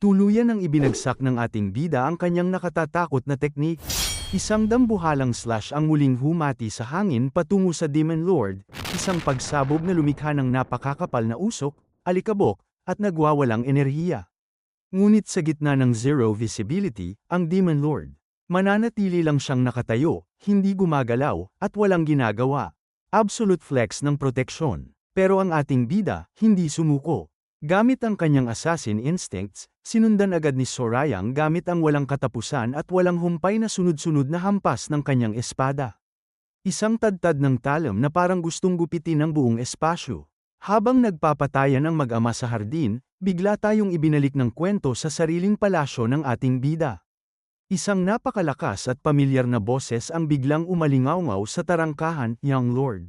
Tuluyan ang ibinagsak ng ating bida ang kanyang nakatatakot na teknik. Isang dambuhalang slash ang muling humati sa hangin patungo sa Demon Lord, isang pagsabog na lumikha ng napakakapal na usok, alikabok, at nagwawalang enerhiya. Ngunit sa gitna ng zero visibility, ang Demon Lord, mananatili lang siyang nakatayo, hindi gumagalaw, at walang ginagawa. Absolute flex ng proteksyon. Pero ang ating bida, hindi sumuko. Gamit ang kanyang assassin instincts, sinundan agad ni Sorayang gamit ang walang katapusan at walang humpay na sunod-sunod na hampas ng kanyang espada. Isang tadtad ng talam na parang gustong gupitin ang buong espasyo. Habang nagpapatayan ang mag-ama sa hardin, bigla tayong ibinalik ng kwento sa sariling palasyo ng ating bida. Isang napakalakas at pamilyar na boses ang biglang umalingaw sa tarangkahan, "Young Lord.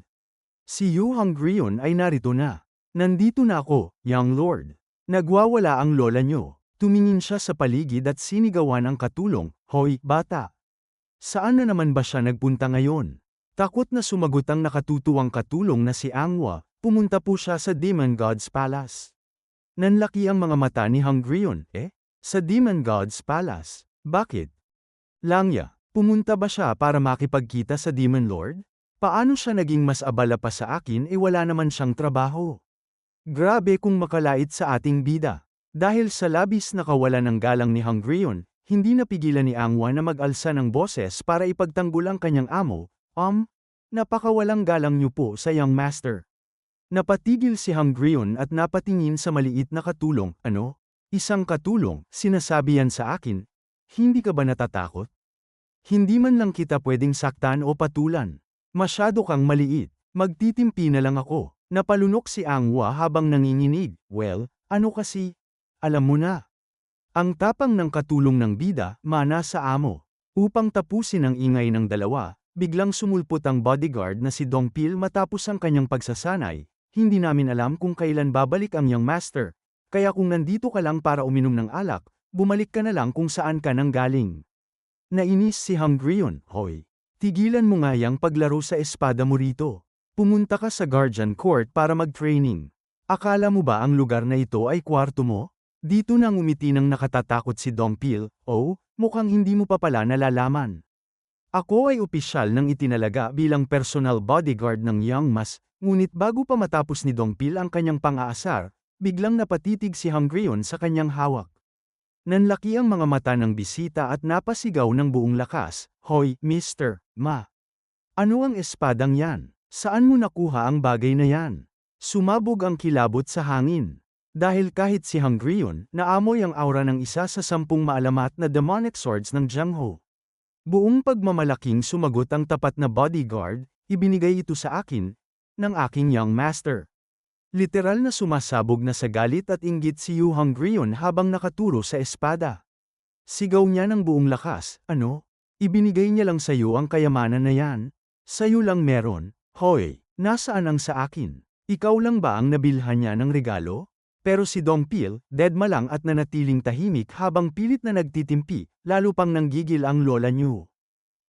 Si Yu Hongrion ay narito na. Nandito na ako, Young Lord. Nagwawala ang lola nyo." Tumingin siya sa paligid at sinigawan ang katulong, "Hoy, bata! Saan na naman ba siya nagpunta ngayon?" Takot na sumagot ang nakatutuwang katulong na si Angwa, pumunta po siya sa Demon God's Palace. Nanlaki ang mga mata ni Hongrion, Sa Demon God's Palace? Bakit? Langya, pumunta ba siya para makipagkita sa Demon Lord? Paano siya naging mas abala pa sa akin wala naman siyang trabaho? Grabe kung makalait sa ating bida. Dahil sa labis na kawalan ng galang ni Hongrion, hindi napigilan ni Angwa na mag-alsa ng boses para ipagtanggol ang kanyang amo, napakawalang galang niyo po sa Young Master." Napatigil si Hongrion at napatingin sa maliit na katulong, "Ano? Isang katulong, sinasabi yan sa akin? Hindi ka ba natatakot? Hindi man lang kita pwedeng saktan o patulan. Masyado kang maliit, magtitimpi na lang ako." Napalunok si Angwa habang nanginginig, "Well, ano kasi? Alam mo na." Ang tapang ng katulong ng bida, mana sa amo. Upang tapusin ang ingay ng dalawa, biglang sumulpot ang bodyguard na si Dongpil matapos ang kanyang pagsasanay. "Hindi namin alam kung kailan babalik ang Young Master. Kaya kung nandito ka lang para uminom ng alak, bumalik ka na lang kung saan ka nang galing." Nainis si Hongrion, "Hoy, tigilan mo nga yang paglaro sa espada mo rito. Pumunta ka sa Guardian Court para mag-training. Akala mo ba ang lugar na ito ay kwarto mo?" Dito nang umiti ng nakatatakot si Dongpil, "Oh, mukhang hindi mo pa pala nalalaman. Ako ay opisyal ng itinalaga bilang personal bodyguard ng Young Mas." Ngunit bago pa matapos ni Dongpil ang kanyang pang-aasar, biglang napatitig si Hongrion sa kanyang hawak. Nanlaki ang mga mata ng bisita at napasigaw ng buong lakas, "Hoy, Mr. Ma! Ano ang espadang yan? Saan mo nakuha ang bagay na yan?" Sumabog ang kilabot sa hangin. Dahil kahit si Hongrion, naamoy ang aura ng isa sa 10 maalamat na demonic swords ng Jiangho. Buong pagmamalaking sumagot ang tapat na bodyguard, "Ibinigay ito sa akin, ng aking Young Master." Literal na sumasabog na sa galit at inggit si Yu Hongrion habang nakaturo sa espada. Sigaw niya ng buong lakas, "Ano? Ibinigay niya lang sa iyo ang kayamanan na yan? Sa'yo lang meron? Hoy, nasaan ang sa akin? Ikaw lang ba ang nabilhan niya ng regalo?" Pero si Dongpil, deadma lang at nanatiling tahimik habang pilit na nagtitimpi, lalo pang nanggigil ang lola niyo.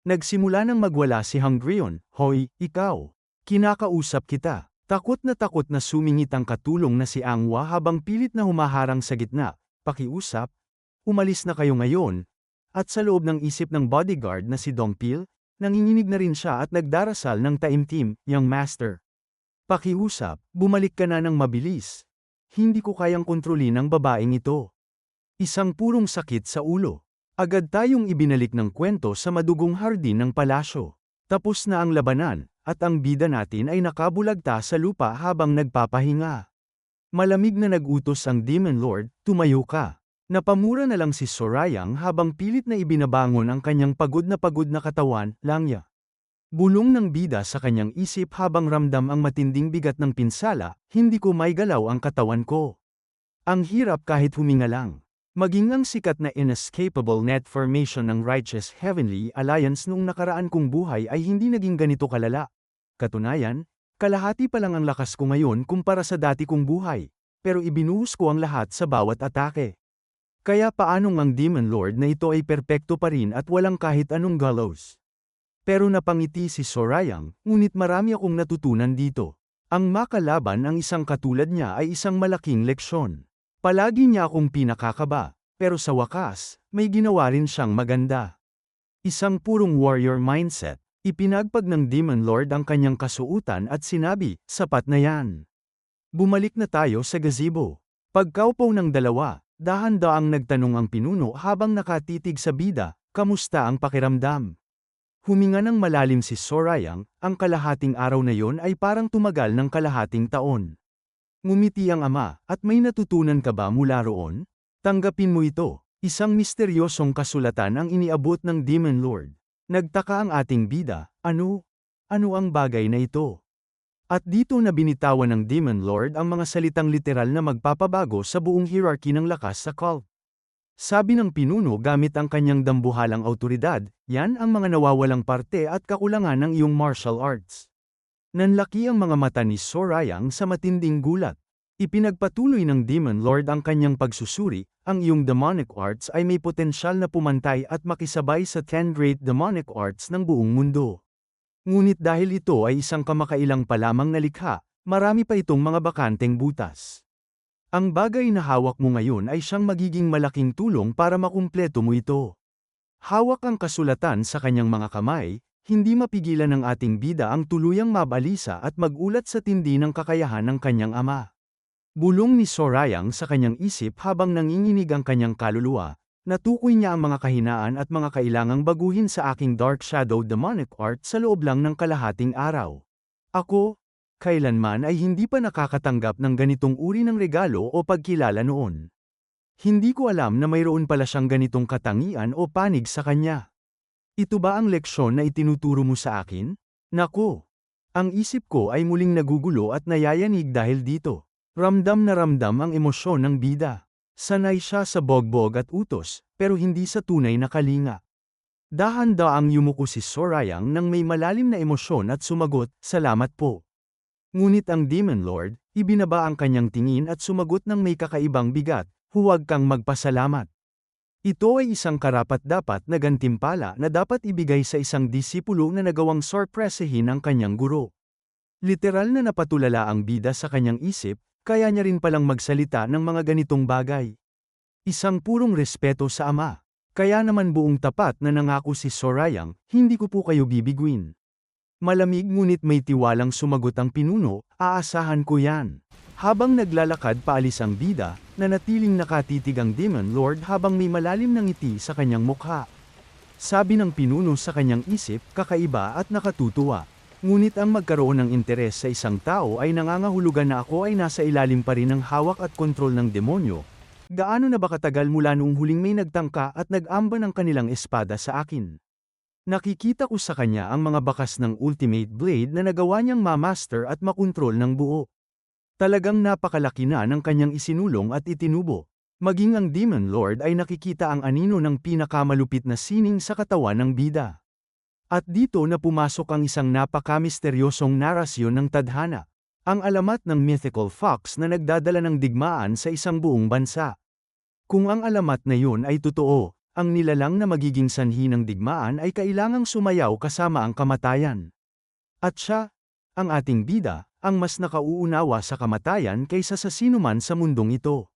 Nagsimula nang magwala si Hongrion, "Hoy, ikaw! Kinakausap kita." Takot na sumingit ang katulong na si Angwa habang pilit na humaharang sa gitna, "Pakiusap? Umalis na kayo ngayon." At sa loob ng isip ng bodyguard na si Dongpil, nanginginig na rin siya at nagdarasal ng taimtim, "Young Master. Pakiusap, bumalik ka na ng mabilis. Hindi ko kayang kontrolin ang babaeng ito." Isang purong sakit sa ulo. Agad tayong ibinalik ng kwento sa madugong hardin ng palasyo. Tapos na ang labanan, at ang bida natin ay nakabulagta sa lupa habang nagpapahinga. Malamig na nag-utos ang Demon Lord, "Tumayo ka." Napamura na lang si Sorayang habang pilit na ibinabangon ang kanyang pagod na katawan, "Langya." Bulong ng bida sa kanyang isip habang ramdam ang matinding bigat ng pinsala, "Hindi ko maigalaw ang katawan ko. Ang hirap kahit huminga lang." Maging ang sikat na inescapable net formation ng Righteous Heavenly Alliance noong nakaraan kong buhay ay hindi naging ganito kalala. Katunayan, kalahati pa lang ang lakas ko ngayon kumpara sa dati kong buhay, pero ibinuhos ko ang lahat sa bawat atake. Kaya paano ang Demon Lord na ito ay perpekto pa rin at walang kahit anong gallows? Pero napangiti si Sorayang, "Ngunit marami akong natutunan dito. Ang makalaban ang isang katulad niya ay isang malaking leksyon. Palagi niya akong pinakakaba. pero sa wakas, may ginawa rin siyang maganda. Isang purong warrior mindset, ipinagpag ng Demon Lord ang kanyang kasuutan at sinabi, sapat na yan. Bumalik na tayo sa gazebo. Pagkaupo ng dalawa, dahan-daang nagtanong ang pinuno habang nakatitig sa bida, kamusta ang pakiramdam? Huminga ng malalim si Sorayang, ang kalahating araw na yon ay parang tumagal ng kalahating taon. Ngumiti ang ama, at may natutunan ka ba mula roon? Tanggapin mo ito, isang misteryosong kasulatan ang iniabot ng Demon Lord. Nagtaka ang ating bida, ano? Ano ang bagay na ito? At dito na binitawan ng Demon Lord ang mga salitang literal na magpapabago sa buong hierarchy ng lakas sa cult. Sabi ng pinuno gamit ang kanyang dambuhalang awtoridad, yan ang mga nawawalang parte at kakulangan ng iyong martial arts. Nanlaki ang mga mata ni Sorayang sa matinding gulat. Ipinagpatuloy ng Demon Lord ang kanyang pagsusuri, ang iyong demonic arts ay may potensyal na pumantay at makisabay sa 10 great demonic arts ng buong mundo. Ngunit dahil ito ay isang kamakailang pa lamang na likha, marami pa itong mga bakanteng butas. Ang bagay na hawak mo ngayon ay siyang magiging malaking tulong para makumpleto mo ito. Hawak ang kasulatan sa kanyang mga kamay, hindi mapigilan ng ating bida ang tuluyang mabalisa at magulat sa tindi ng kakayahan ng kanyang ama. Bulong ni Sorayang sa kanyang isip habang nanginginig ang kanyang kaluluwa, natukoy niya ang mga kahinaan at mga kailangang baguhin sa aking Dark Shadow Demonic Art sa loob lang ng kalahating araw. Ako, kailanman ay hindi pa nakakatanggap ng ganitong uri ng regalo o pagkilala noon. Hindi ko alam na mayroon pala siyang ganitong katangian o panig sa kanya. Ito ba ang leksyon na itinuturo mo sa akin? Naku! Ang isip ko ay muling nagugulo at nayayanig dahil dito. Ramdam na ramdam ang emosyon ng bida. Sanay siya sa bogbog at utos, pero hindi sa tunay na kalinga. Dahan-daang yumuko si Sorayang nang may malalim na emosyon at sumagot, salamat po. Ngunit ang Demon Lord, ibinaba ang kanyang tingin at sumagot ng may kakaibang bigat, huwag kang magpasalamat. Ito ay isang karapat-dapat na gantimpala na dapat ibigay sa isang disipulo na nagawang sorpresahin ang kanyang guro. Literal na napatulala ang bida sa kanyang isip, kaya niya rin palang magsalita ng mga ganitong bagay. Isang purong respeto sa ama. Kaya naman buong tapat na nangako si Sorayang, hindi ko po kayo bibiguin. Malamig ngunit may tiwalang sumagot ang pinuno, aasahan ko yan. Habang naglalakad paalis ang bida, nanatiling nakatitig ang Demon Lord habang may malalim na ngiti sa kanyang mukha. Sabi ng pinuno sa kanyang isip, kakaiba at nakatutuwa. Ngunit ang magkaroon ng interes sa isang tao ay nangangahulugan na ako ay nasa ilalim pa rin ng hawak at kontrol ng demonyo. Gaano na ba katagal mula noong huling may nagtangka at nag-amba ng kanilang espada sa akin? Nakikita ko sa kanya ang mga bakas ng Ultimate Blade na nagawa niyang ma-master at makontrol ng buo. Talagang napakalaki na ng kanyang isinulong at itinubo. Maging ang Demon Lord ay nakikita ang anino ng pinakamalupit na sining sa katawan ng bida. At dito na pumasok ang isang napaka-misteryosong narasyon ng tadhana. Ang alamat ng mythical fox na nagdadala ng digmaan sa isang buong bansa. Kung ang alamat na yun ay totoo, ang nilalang na magiging sanhi ng digmaan ay kailangang sumayaw kasama ang kamatayan. At siya, ang ating bida, ang mas nakauunawa sa kamatayan kaysa sa sinuman sa mundong ito.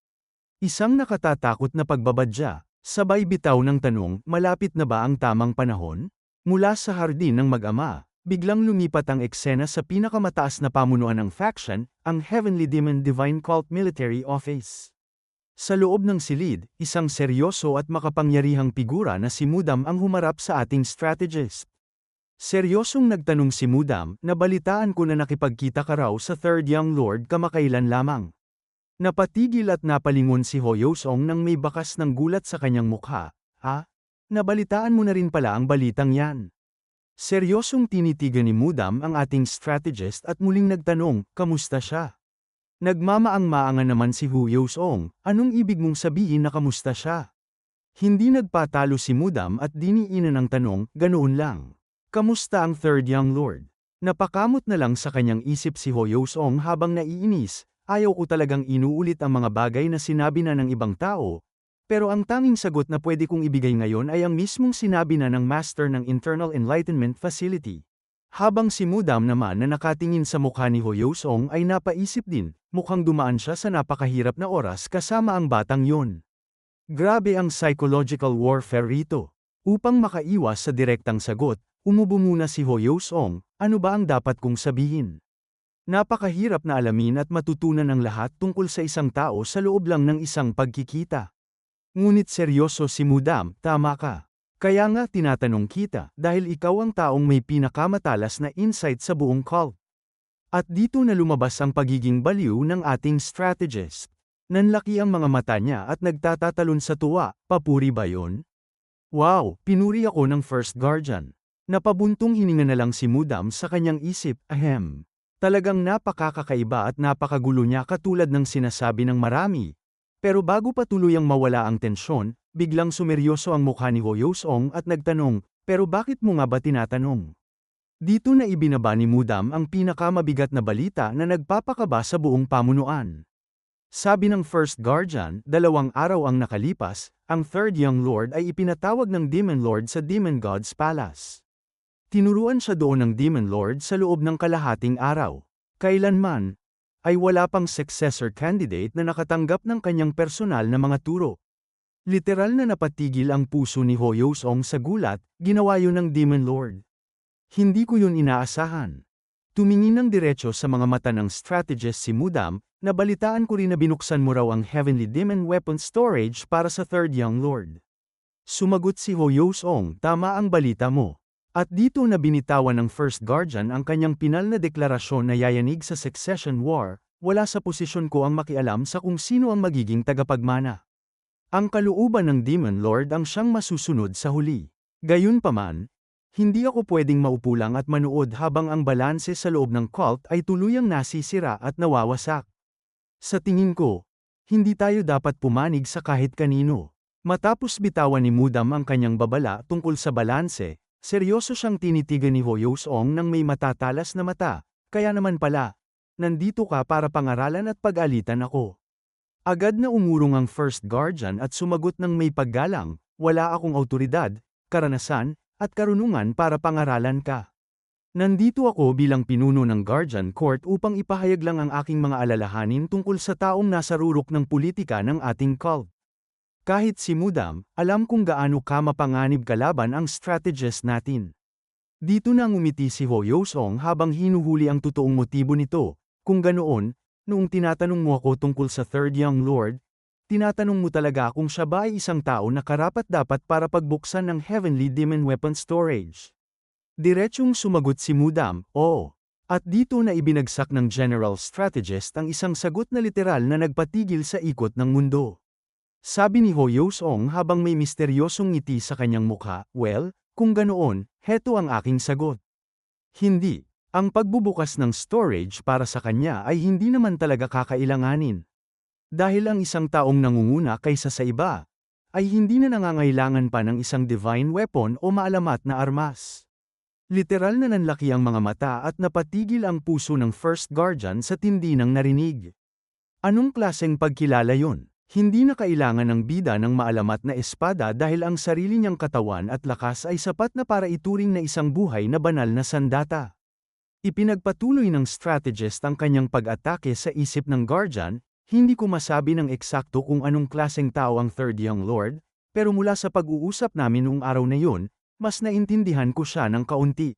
Isang nakatatakot na pagbabadya, sabay bitaw ng tanong, malapit na ba ang tamang panahon? Mula sa hardin ng mag-ama, biglang lumipat ang eksena sa pinakamataas na pamunuan ng faction, ang Heavenly Demon Divine Cult Military Office. Sa loob ng silid, isang seryoso at makapangyarihang figura na si Mudam ang humarap sa ating strategist. Seryosong nagtanong si Mudam, nabalitaan ko na nakipagkita ka raw sa Third Young Lord kamakailan lamang. Napatigil at napalingon si Hoyosong nang may bakas ng gulat sa kanyang mukha. Ha? Nabalitaan mo na rin pala ang balitang yan. Seryosong tinitigan ni Mudam ang ating strategist at muling nagtanong, kamusta siya? Nagmamaang-maangan naman si Hoyosong, anong ibig mong sabihin na kamusta siya? Hindi nagpatalo si Mudam at diniinan ang tanong, ganoon lang. Kamusta ang Third Young Lord? Napakamot na lang sa kanyang isip si Hoyosong habang naiinis, ayaw ko talagang inuulit ang mga bagay na sinabi na ng ibang tao, pero ang tanging sagot na pwede kong ibigay ngayon ay ang mismong sinabi na ng Master ng Internal Enlightenment Facility. Habang si Mudam naman na nakatingin sa mukha ni Hoyosong ay napaisip din, mukhang dumaan siya sa napakahirap na oras kasama ang batang yon. Grabe ang psychological warfare rito. Upang makaiwas sa direktang sagot, umubo muna si Hoyosong, ano ba ang dapat kong sabihin? Napakahirap na alamin at matutunan ang lahat tungkol sa isang tao sa loob lang ng isang pagkikita. Ngunit seryoso si Mudam, tama ka. Kaya nga tinatanong kita, dahil ikaw ang taong may pinakamatalas na insight sa buong cult. At dito na lumabas ang pagiging baliw ng ating strategist. Nanlaki ang mga mata niya at nagtatatalon sa tuwa, papuri ba yun? Wow, pinuri ako ng First Guardian. Napabuntong hininga na lang si Mudam sa kanyang isip, ahem. Talagang napakakakaiba at napakagulo niya katulad ng sinasabi ng marami. Pero bago pa tuluyang mawala ang tensyon, biglang sumeryoso ang mukha ni Hoyosong at nagtanong, pero bakit mo nga ba tinatanong? Dito na ibinaba ni Mudam ang pinakamabigat na balita na nagpapakaba sa buong pamunuan. Sabi ng First Guardian, 2 araw ang nakalipas, ang Third Young Lord ay ipinatawag ng Demon Lord sa Demon God's Palace. Tinuruan siya doon ng Demon Lord sa loob ng kalahating araw. Kailanman, ay wala pang successor candidate na nakatanggap ng kanyang personal na mga turo. Literal na napatigil ang puso ni Hoyosong sa gulat, ginawa yun ng Demon Lord. Hindi ko yun inaasahan. Tumingin ng diretso sa mga mata ng strategist si Mudam, nabalitaan ko rin na binuksan mo raw ang Heavenly Demon Weapon Storage para sa Third Young Lord. Sumagot si Hoyosong, tama ang balita mo. At dito na binitawan ng First Guardian ang kanyang pinal na deklarasyon na yayanig sa Succession War, wala sa posisyon ko ang makialam sa kung sino ang magiging tagapagmana. Ang kalooban ng Demon Lord ang siyang masusunod sa huli. Gayunpaman, hindi ako pwedeng maupo lang at manood habang ang balanse sa loob ng cult ay tuluyang nasisira at nawawasak. Sa tingin ko, hindi tayo dapat pumanig sa kahit kanino. Matapos bitawan ni Mudam ang kanyang babala tungkol sa balanse, seryoso siyang tinitigan ni Hoyosong ng may matatalas na mata, kaya naman pala, nandito ka para pangaralan at pag-alitan ako. Agad na umurong ang First Guardian at sumagot ng may paggalang, wala akong awtoridad, karanasan, at karunungan para pangaralan ka. Nandito ako bilang pinuno ng Guardian Court upang ipahayag lang ang aking mga alalahanin tungkol sa taong nasa rurok ng politika ng ating cult. Kahit si Mudam, alam kung gaano ka mapanganib kalaban ang strategist natin. Dito na ngumiti si Hoyosong habang hinuhuli ang totoong motibo nito, kung ganoon, noong tinatanong mo ako tungkol sa Third Young Lord, tinatanong mo talaga kung siya ba ay isang tao na karapat-dapat para pagbuksan ng Heavenly Demon Weapon Storage. Diretsyong sumagot si Mudam, oo. At dito na ibinagsak ng General Strategist ang isang sagot na literal na nagpatigil sa ikot ng mundo. Sabi ni Hoyosong habang may misteryosong ngiti sa kanyang mukha, well, kung ganoon, heto ang aking sagot. Hindi. Ang pagbubukas ng storage para sa kanya ay hindi naman talaga kakailanganin. Dahil ang isang taong nangunguna kaysa sa iba, ay hindi na nangangailangan pa ng isang divine weapon o maalamat na armas. Literal na nanlaki ang mga mata at napatigil ang puso ng First Guardian sa tindi ng narinig. Anong klaseng pagkilala yun? Hindi na kailangan ng bida ng maalamat na espada dahil ang sarili niyang katawan at lakas ay sapat na para ituring na isang buhay na banal na sandata. Ipinagpatuloy ng strategist ang kanyang pag-atake sa isip ng Guardian. Hindi ko masabi ng eksakto kung anong klaseng tao ang Third Young Lord, pero mula sa pag-uusap namin noong araw na yun, mas naintindihan ko siya ng kaunti.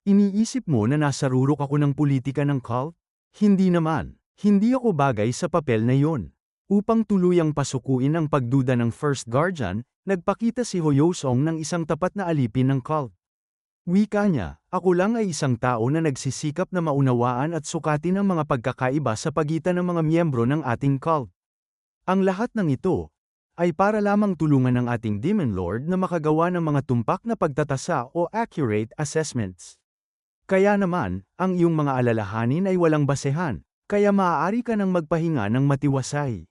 Iniisip mo na nasa rurok ako ng politika ng cult? Hindi naman. Hindi ako bagay sa papel na yon. Upang tuluyang pasukuin ang pagduda ng First Guardian, nagpakita si Hoyosong ng isang tapat na alipin ng cult. Wika niya, ako lang ay isang tao na nagsisikap na maunawaan at sukatin ang mga pagkakaiba sa pagitan ng mga miyembro ng ating cult. Ang lahat ng ito, ay para lamang tulungan ng ating Demon Lord na makagawa ng mga tumpak na pagtatasa o accurate assessments. Kaya naman, ang iyong mga alalahanin ay walang basehan, kaya maaari ka nang magpahinga ng matiwasay.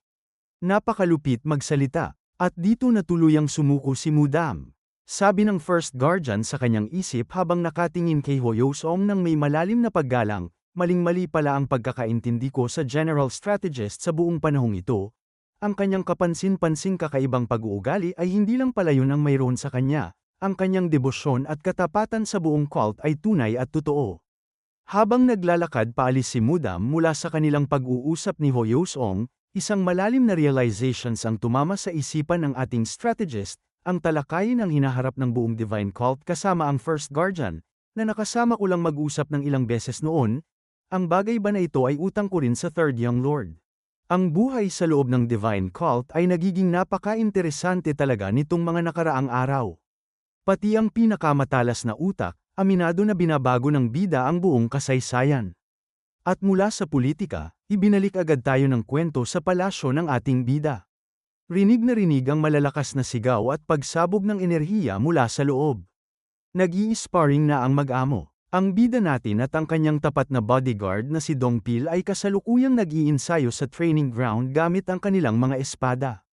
Napakalupit magsalita, at dito na tuluyang sumuko si Mudam. Sabi ng First Guardian sa kanyang isip habang nakatingin kay Hoyosong ng may malalim na paggalang, maling-mali pala ang pagkakaintindi ko sa General Strategist sa buong panahong ito. Ang kanyang kapansin-pansing kakaibang pag-uugali ay hindi lang pala yun ang mayroon sa kanya, ang kanyang debosyon at katapatan sa buong cult ay tunay at totoo. Habang naglalakad paalis si Mudam mula sa kanilang pag-uusap ni Hoyosong, Isang malalim na realizations ang tumama sa isipan ng ating strategist, ang talakayin ang hinaharap ng buong Divine Cult kasama ang First Guardian, na nakasama ko lang mag-usap ng ilang beses noon. Ang bagay ba na ito ay utang ko rin sa Third Young Lord? Ang buhay sa loob ng Divine Cult ay nagiging napaka-interesante talaga nitong mga nakaraang araw. Pati ang pinakamatalas na utak, aminado na binabago ng bida ang buong kasaysayan. At mula sa politika, ibinalik agad tayo ng kwento sa palasyo ng ating bida. Rinig na rinig ang malalakas na sigaw at pagsabog ng enerhiya mula sa loob. Nag-i-sparring na ang mag-amo. Ang bida natin at ang kanyang tapat na bodyguard na si Dongpil ay kasalukuyang nag-iinsayo sa training ground gamit ang kanilang mga espada.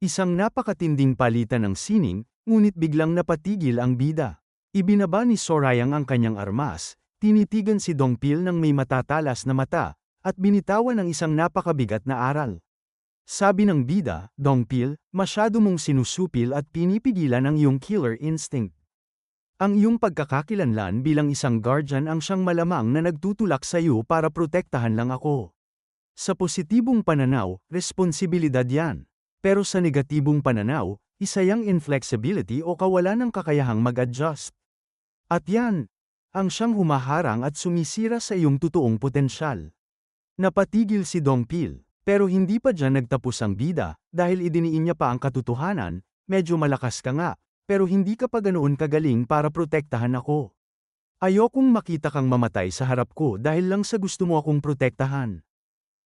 Isang napakatinding palitan ng sining, ngunit biglang napatigil ang bida. Ibinaba ni Sorayang ang kanyang armas, tinitigan si Dongpil ng may matatalas na mata, at binitawan ng isang napakabigat na aral. Sabi ng bida, Dongpil, masyado mong sinusupil at pinipigilan ang iyong killer instinct. Ang iyong pagkakakilanlan bilang isang guardian ang siyang malamang na nagtutulak sa iyo para protektahan lang ako. Sa positibong pananaw, responsibilidad yan. Pero sa negatibong pananaw, isa yang inflexibility o kawalan ng kakayahang mag-adjust. At yan, ang siyang humaharang at sumisira sa iyong totoong potensyal. Napatigil si Dongpil, pero hindi pa dyan nagtapos ang bida, dahil idiniin niya pa ang katotohanan, medyo malakas ka nga, pero hindi ka pa ganoon kagaling para protektahan ako. Ayokong makita kang mamatay sa harap ko dahil lang sa gusto mo akong protektahan.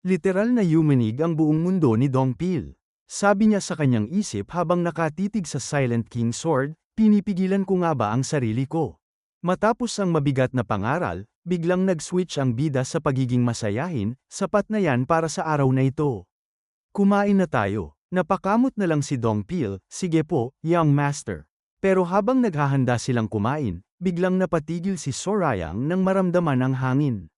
Literal na yumanig ang buong mundo ni Dongpil. Sabi niya sa kanyang isip habang nakatitig sa Silent King Sword, pinipigilan ko nga ba ang sarili ko? Matapos ang mabigat na pangaral, biglang nag-switch ang bida sa pagiging masayahin, sapat na yan para sa araw na ito. Kumain na tayo. Napakamot na lang si Dongpil, sige po, young master. Pero habang naghahanda silang kumain, biglang napatigil si Sorayang nang maramdaman ang hangin.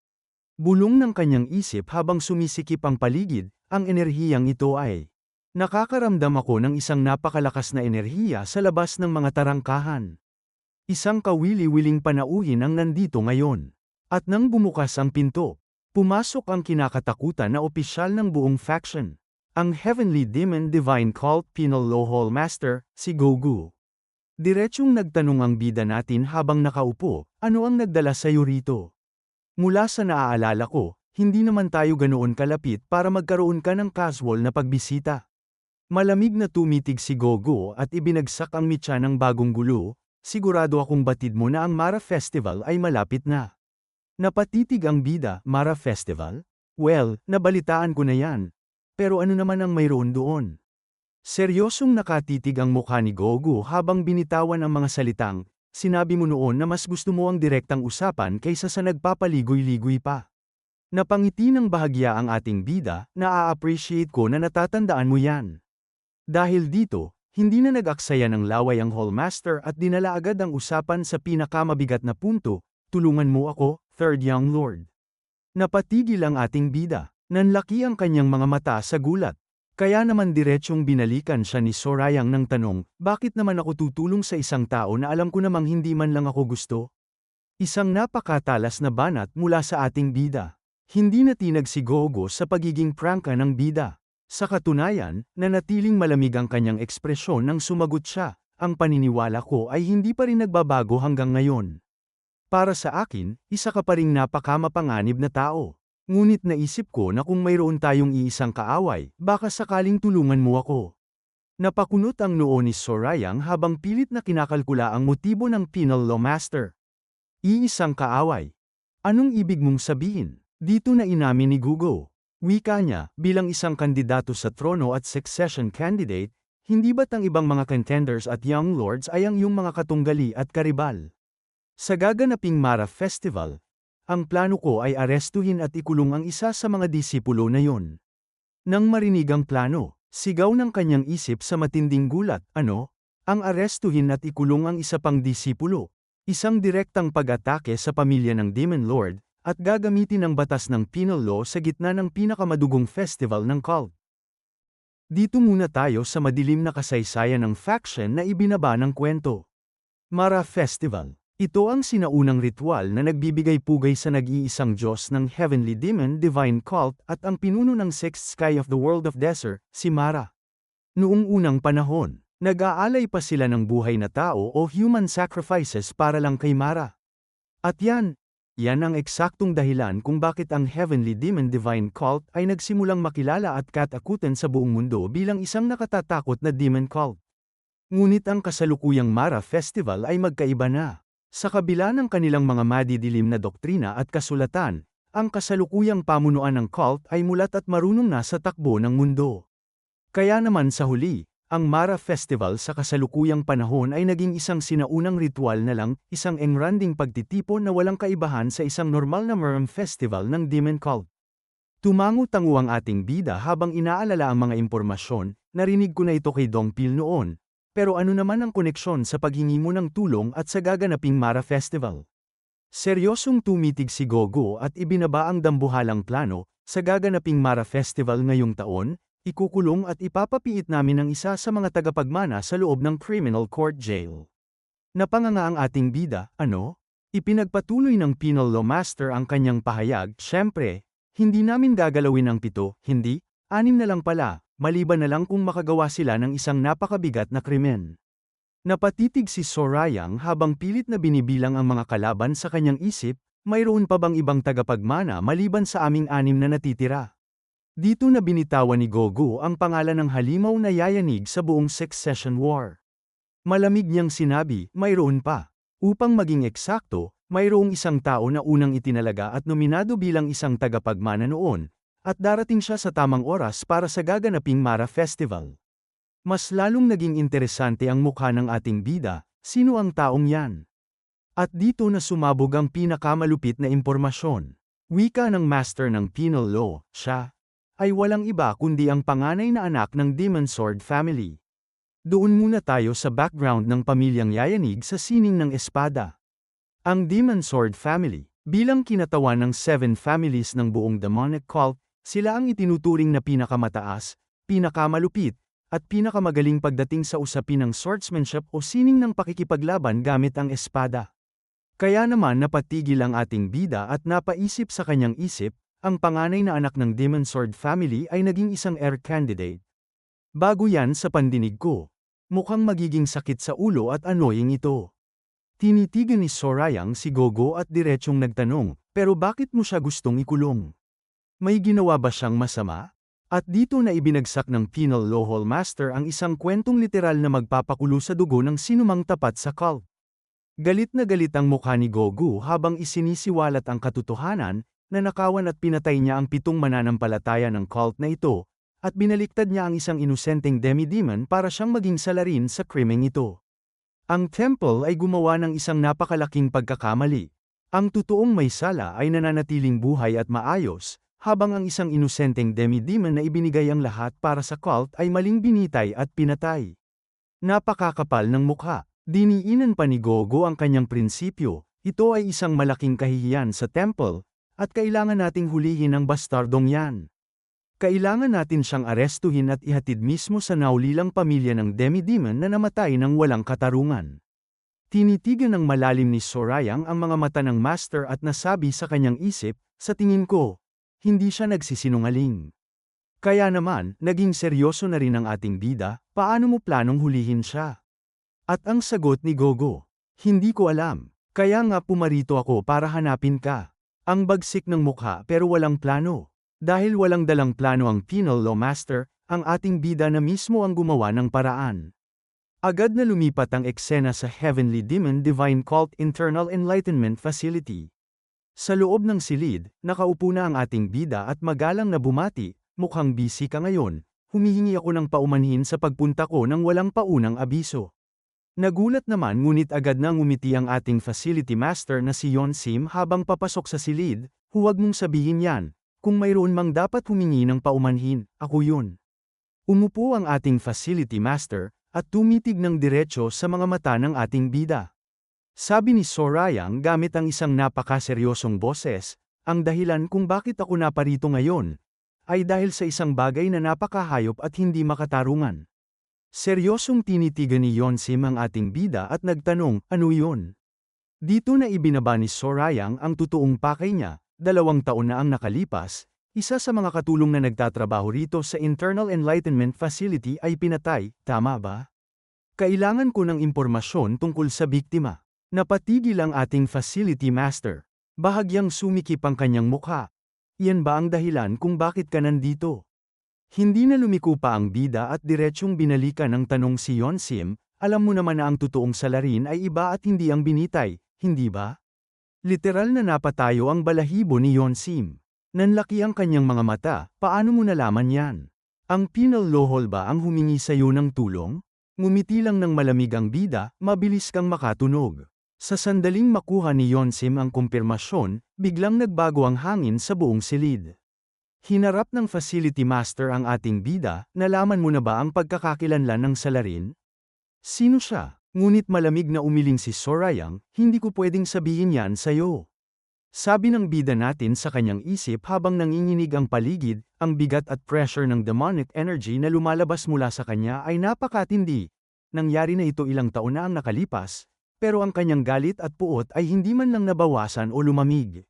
Bulong ng kanyang isip habang sumisikip ang paligid, ang enerhiyang ito ay. Nakakaramdam ako ng isang napakalakas na enerhiya sa labas ng mga tarangkahan. Isang kawili-wiling panauhin ang nandito ngayon. At nang bumukas ang pinto, pumasok ang kinakatakutan na opisyal ng buong faction. Ang Heavenly Demon Divine Cult Penal Law Hall Master, si Gogu. Diretsyong nagtanong ang bida natin habang nakaupo, ano ang nagdala sa'yo rito? Mula sa naaalala ko, hindi naman tayo ganoon kalapit para magkaroon ka ng casual na pagbisita. Malamig na tumitig si Gogu at ibinagsak ang mitya ng bagong gulo, sigurado akong batid mo na ang Mara Festival ay malapit na. Napatitig ang bida, Mara Festival? Well, nabalitaan ko na yan. Pero ano naman ang mayroon doon? Seryosong nakatitig ang mukha ni Gogu habang binitawan ang mga salitang, sinabi mo noon na mas gusto mo ang direktang usapan kaysa sa nagpapaligoy-ligoy pa. Napangiti ng bahagya ang ating bida, na-appreciate ko na natatandaan mo yan. Dahil dito, hindi na nag-aksaya ng laway ang Hallmaster at dinala agad ang usapan sa pinakamabigat na punto, tulungan mo ako, Third Young Lord. Napatigil ang ating bida. Nanlaki ang kanyang mga mata sa gulat. Kaya naman diretsyong binalikan siya ni Sorayang ng tanong, bakit naman ako tutulong sa isang tao na alam ko namang hindi man lang ako gusto? Isang napakatalas na banat mula sa ating bida. Hindi natinag si Gogo sa pagiging prangka ng bida. Sa katunayan, nanatiling malamig ang kanyang ekspresyon nang sumagot siya, ang paniniwala ko ay hindi pa rin nagbabago hanggang ngayon. Para sa akin, isa ka pa ring napakamapanganib na tao. Ngunit naisip ko na kung mayroon tayong iisang kaaway, baka sakaling tulungan mo ako. Napakunot ang noo ni Sorayang habang pilit na kinakalkula ang motibo ng Penal Law Master. Iisang kaaway. Anong ibig mong sabihin? Dito na inamin ni Gogu. Wika niya, bilang isang kandidato sa trono at succession candidate, hindi ba't ang ibang mga contenders at young lords ay ang iyong mga katunggali at karibal? Sa gaganaping Mara Festival, ang plano ko ay arestuhin at ikulong ang isa sa mga disipulo na yon. Nang marinig ang plano, sigaw ng kanyang isip sa matinding gulat, ano? Ang arestuhin at ikulong ang isa pang disipulo. Isang direktang pag-atake sa pamilya ng Demon Lord, at gagamitin ang batas ng penal law sa gitna ng pinakamadugong festival ng cult. Dito muna tayo sa madilim na kasaysayan ng faction na ibinaba ng kwento. Mara Festival. Ito ang sinaunang ritual na nagbibigay pugay sa nag-iisang Diyos ng Heavenly Demon Divine Cult at ang pinuno ng Sixth Sky of the World of Desert, si Mara. Noong unang panahon, nag-aalay pa sila ng buhay na tao o human sacrifices para lang kay Mara. At yan ang eksaktong dahilan kung bakit ang Heavenly Demon Divine Cult ay nagsimulang makilala at katakutan sa buong mundo bilang isang nakatatakot na demon cult. Ngunit ang kasalukuyang Mara Festival ay magkaiba na. Sa kabila ng kanilang mga madidilim na doktrina at kasulatan, ang kasalukuyang pamunuan ng cult ay mulat at marunong na sa takbo ng mundo. Kaya naman sa huli, ang Mara Festival sa kasalukuyang panahon ay naging isang sinaunang ritual na lang, isang engranding pagtitipon na walang kaibahan sa isang normal na Muram Festival ng demon cult. Tumango-tango ang ating bida habang inaalala ang mga impormasyon, narinig ko na ito kay Dong Pil noon. Pero ano naman ang koneksyon sa paghingi mo ng tulong at sa gaganaping Mara Festival? Seryosong tumitig si Gogo at ibinaba ang dambuhalang plano, sa gaganaping Mara Festival ngayong taon, ikukulong at ipapapiit namin ang isa sa mga tagapagmana sa loob ng criminal court jail. Napanganga ang ating bida, ano? Ipinagpatuloy ng penal law master ang kanyang pahayag, syempre, hindi namin gagalawin ang 7, hindi, 6 na lang pala. Maliban na lang kung makagawa sila ng isang napakabigat na krimen. Napatitig si Sorayang habang pilit na binibilang ang mga kalaban sa kanyang isip, mayroon pa bang ibang tagapagmana maliban sa aming 6 na natitira? Dito na binitawan ni Gogo ang pangalan ng halimaw na yayanig sa buong Succession War. Malamig niyang sinabi, mayroon pa. Upang maging eksakto, mayroong isang tao na unang itinalaga at nominado bilang isang tagapagmana noon, at darating siya sa tamang oras para sa gaganaping Mara Festival. Mas lalong naging interesante ang mukha ng ating bida, sino ang taong yan? At dito na sumabog ang pinakamalupit na impormasyon. Wika ng master ng penal law, siya ay walang iba kundi ang panganay na anak ng Demon Sword family. Doon muna tayo sa background ng pamilyang yayanig sa sining ng espada. Ang Demon Sword family, bilang kinatawan ng 7 families ng buong demonic cult, sila ang itinuturing na pinakamataas, pinakamalupit, at pinakamagaling pagdating sa usapin ng swordsmanship o sining ng pakikipaglaban gamit ang espada. Kaya naman napatigil ang ating bida at napaisip sa kanyang isip, ang panganay na anak ng Demon Sword family ay naging isang heir candidate. Bago yan sa pandinig ko, mukhang magiging sakit sa ulo at annoying ito. Tinitigan ni Sorayang si Gogo at diretsong nagtanong, pero bakit mo siya gustong ikulong? May ginawa ba siyang masama? At dito na ibinagsak ng penal law hall master ang isang kwentong literal na magpapakulo sa dugo ng sinumang tapat sa cult. Galit na galit ang mukha ni Gogo habang isinisiwalat ang katotohanan, na nakawan at pinatay niya ang 7 mananampalataya ng cult na ito, at binaliktad niya ang isang inosenteng demi-demon para siyang maging salarin sa krimeng ito. Ang temple ay gumawa ng isang napakalaking pagkakamali. Ang totoong may sala ay nananatiling buhay at maayos, habang ang isang inosenteng demi-demon na ibinigay ang lahat para sa cult ay maling binitay at pinatay. Napakakapal ng mukha. Diniinan pa ni Gogo ang kanyang prinsipyo, ito ay isang malaking kahihiyan sa temple, at kailangan nating hulihin ang bastardong yan. Kailangan natin siyang arestuhin at ihatid mismo sa naulilang pamilya ng demi-demon na namatay ng walang katarungan. Tinitigan ng malalim ni Sorayang ang mga mata ng master at nasabi sa kanyang isip, sa tingin ko, hindi siya nagsisinungaling. Kaya naman, naging seryoso na rin ang ating bida, paano mo planong hulihin siya? At ang sagot ni Gogo, hindi ko alam, kaya nga pumarito ako para hanapin ka. Ang bagsik ng mukha pero walang plano. Dahil walang dalang plano ang penal law master, ang ating bida na mismo ang gumawa ng paraan. Agad na lumipat ang eksena sa Heavenly Demon Divine Cult Internal Enlightenment Facility. Sa loob ng silid, nakaupo na ang ating bida at magalang na bumati, mukhang busy ka ngayon, humihingi ako ng paumanhin sa pagpunta ko ng walang paunang abiso. Nagulat naman ngunit agad na ngumiti ang ating facility master na si Yon Sim habang papasok sa silid, huwag mong sabihin yan, kung mayroon mang dapat humingi ng paumanhin, ako yun. Umupo ang ating facility master, at tumitig ng diretso sa mga mata ng ating bida. Sabi ni Sorayang gamit ang isang napakaseryosong boses, ang dahilan kung bakit ako naparito ngayon, ay dahil sa isang bagay na napakahayop at hindi makatarungan. Seryosong tinitigan ni Yonsim ang ating bida at nagtanong, ano yun? Dito na ibinaba ni Sorayang ang totoong pakay niya, 2 taon na ang nakalipas, isa sa mga katulong na nagtatrabaho rito sa Internal Enlightenment Facility ay pinatay, tama ba? Kailangan ko ng impormasyon tungkol sa biktima. Napatigil ang ating facility master. Bahagyang sumikip ang kanyang mukha. Yan ba ang dahilan kung bakit ka nandito? Hindi na lumiko pa ang bida at diretsyong binalikan ng tanong si Yonsim, alam mo naman na ang totoong salarin ay iba at hindi ang binitay, hindi ba? Literal na napatayo ang balahibo ni Yonsim. Nanlaki ang kanyang mga mata, paano mo nalaman yan? Ang penal lohol ba ang humingi sa iyo ng tulong? Ngumiti lang ng malamig ang bida, mabilis kang makatunog. Sa sandaling makuha ni Yonsim ang kumpirmasyon, biglang nagbago ang hangin sa buong silid. Hinarap ng facility master ang ating bida, nalaman mo na ba ang pagkakakilanlan ng salarin? Sino siya? Ngunit malamig na umiling si Sorayang, hindi ko pwedeng sabihin yan sa'yo. Sabi ng bida natin sa kanyang isip habang nanginginig ang paligid, ang bigat at pressure ng demonic energy na lumalabas mula sa kanya ay napakatindi. Nangyari na ito ilang taon na ang nakalipas, pero ang kanyang galit at puot ay hindi man lang nabawasan o lumamig.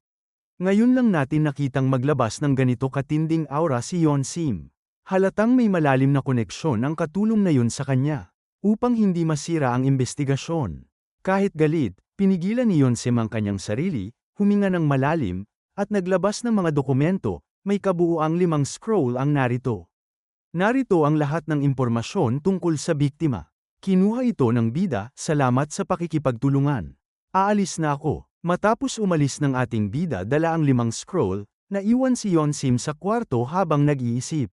Ngayon lang natin nakitang maglabas ng ganito katinding aura si Yonsim. Halatang may malalim na koneksyon ang katulong na yun sa kanya. Upang hindi masira ang investigasyon. Kahit galit, pinigilan ni Yonsim ang kanyang sarili, huminga ng malalim, at naglabas ng mga dokumento, may kabuuang 5 scroll ang narito. Narito ang lahat ng impormasyon tungkol sa biktima. Kinuha ito ng bida, salamat sa pakikipagtulungan. Aalis na ako. Matapos umalis ng ating bida dala ang 5 scroll, naiwan si Yonsim sa kwarto habang nag-iisip.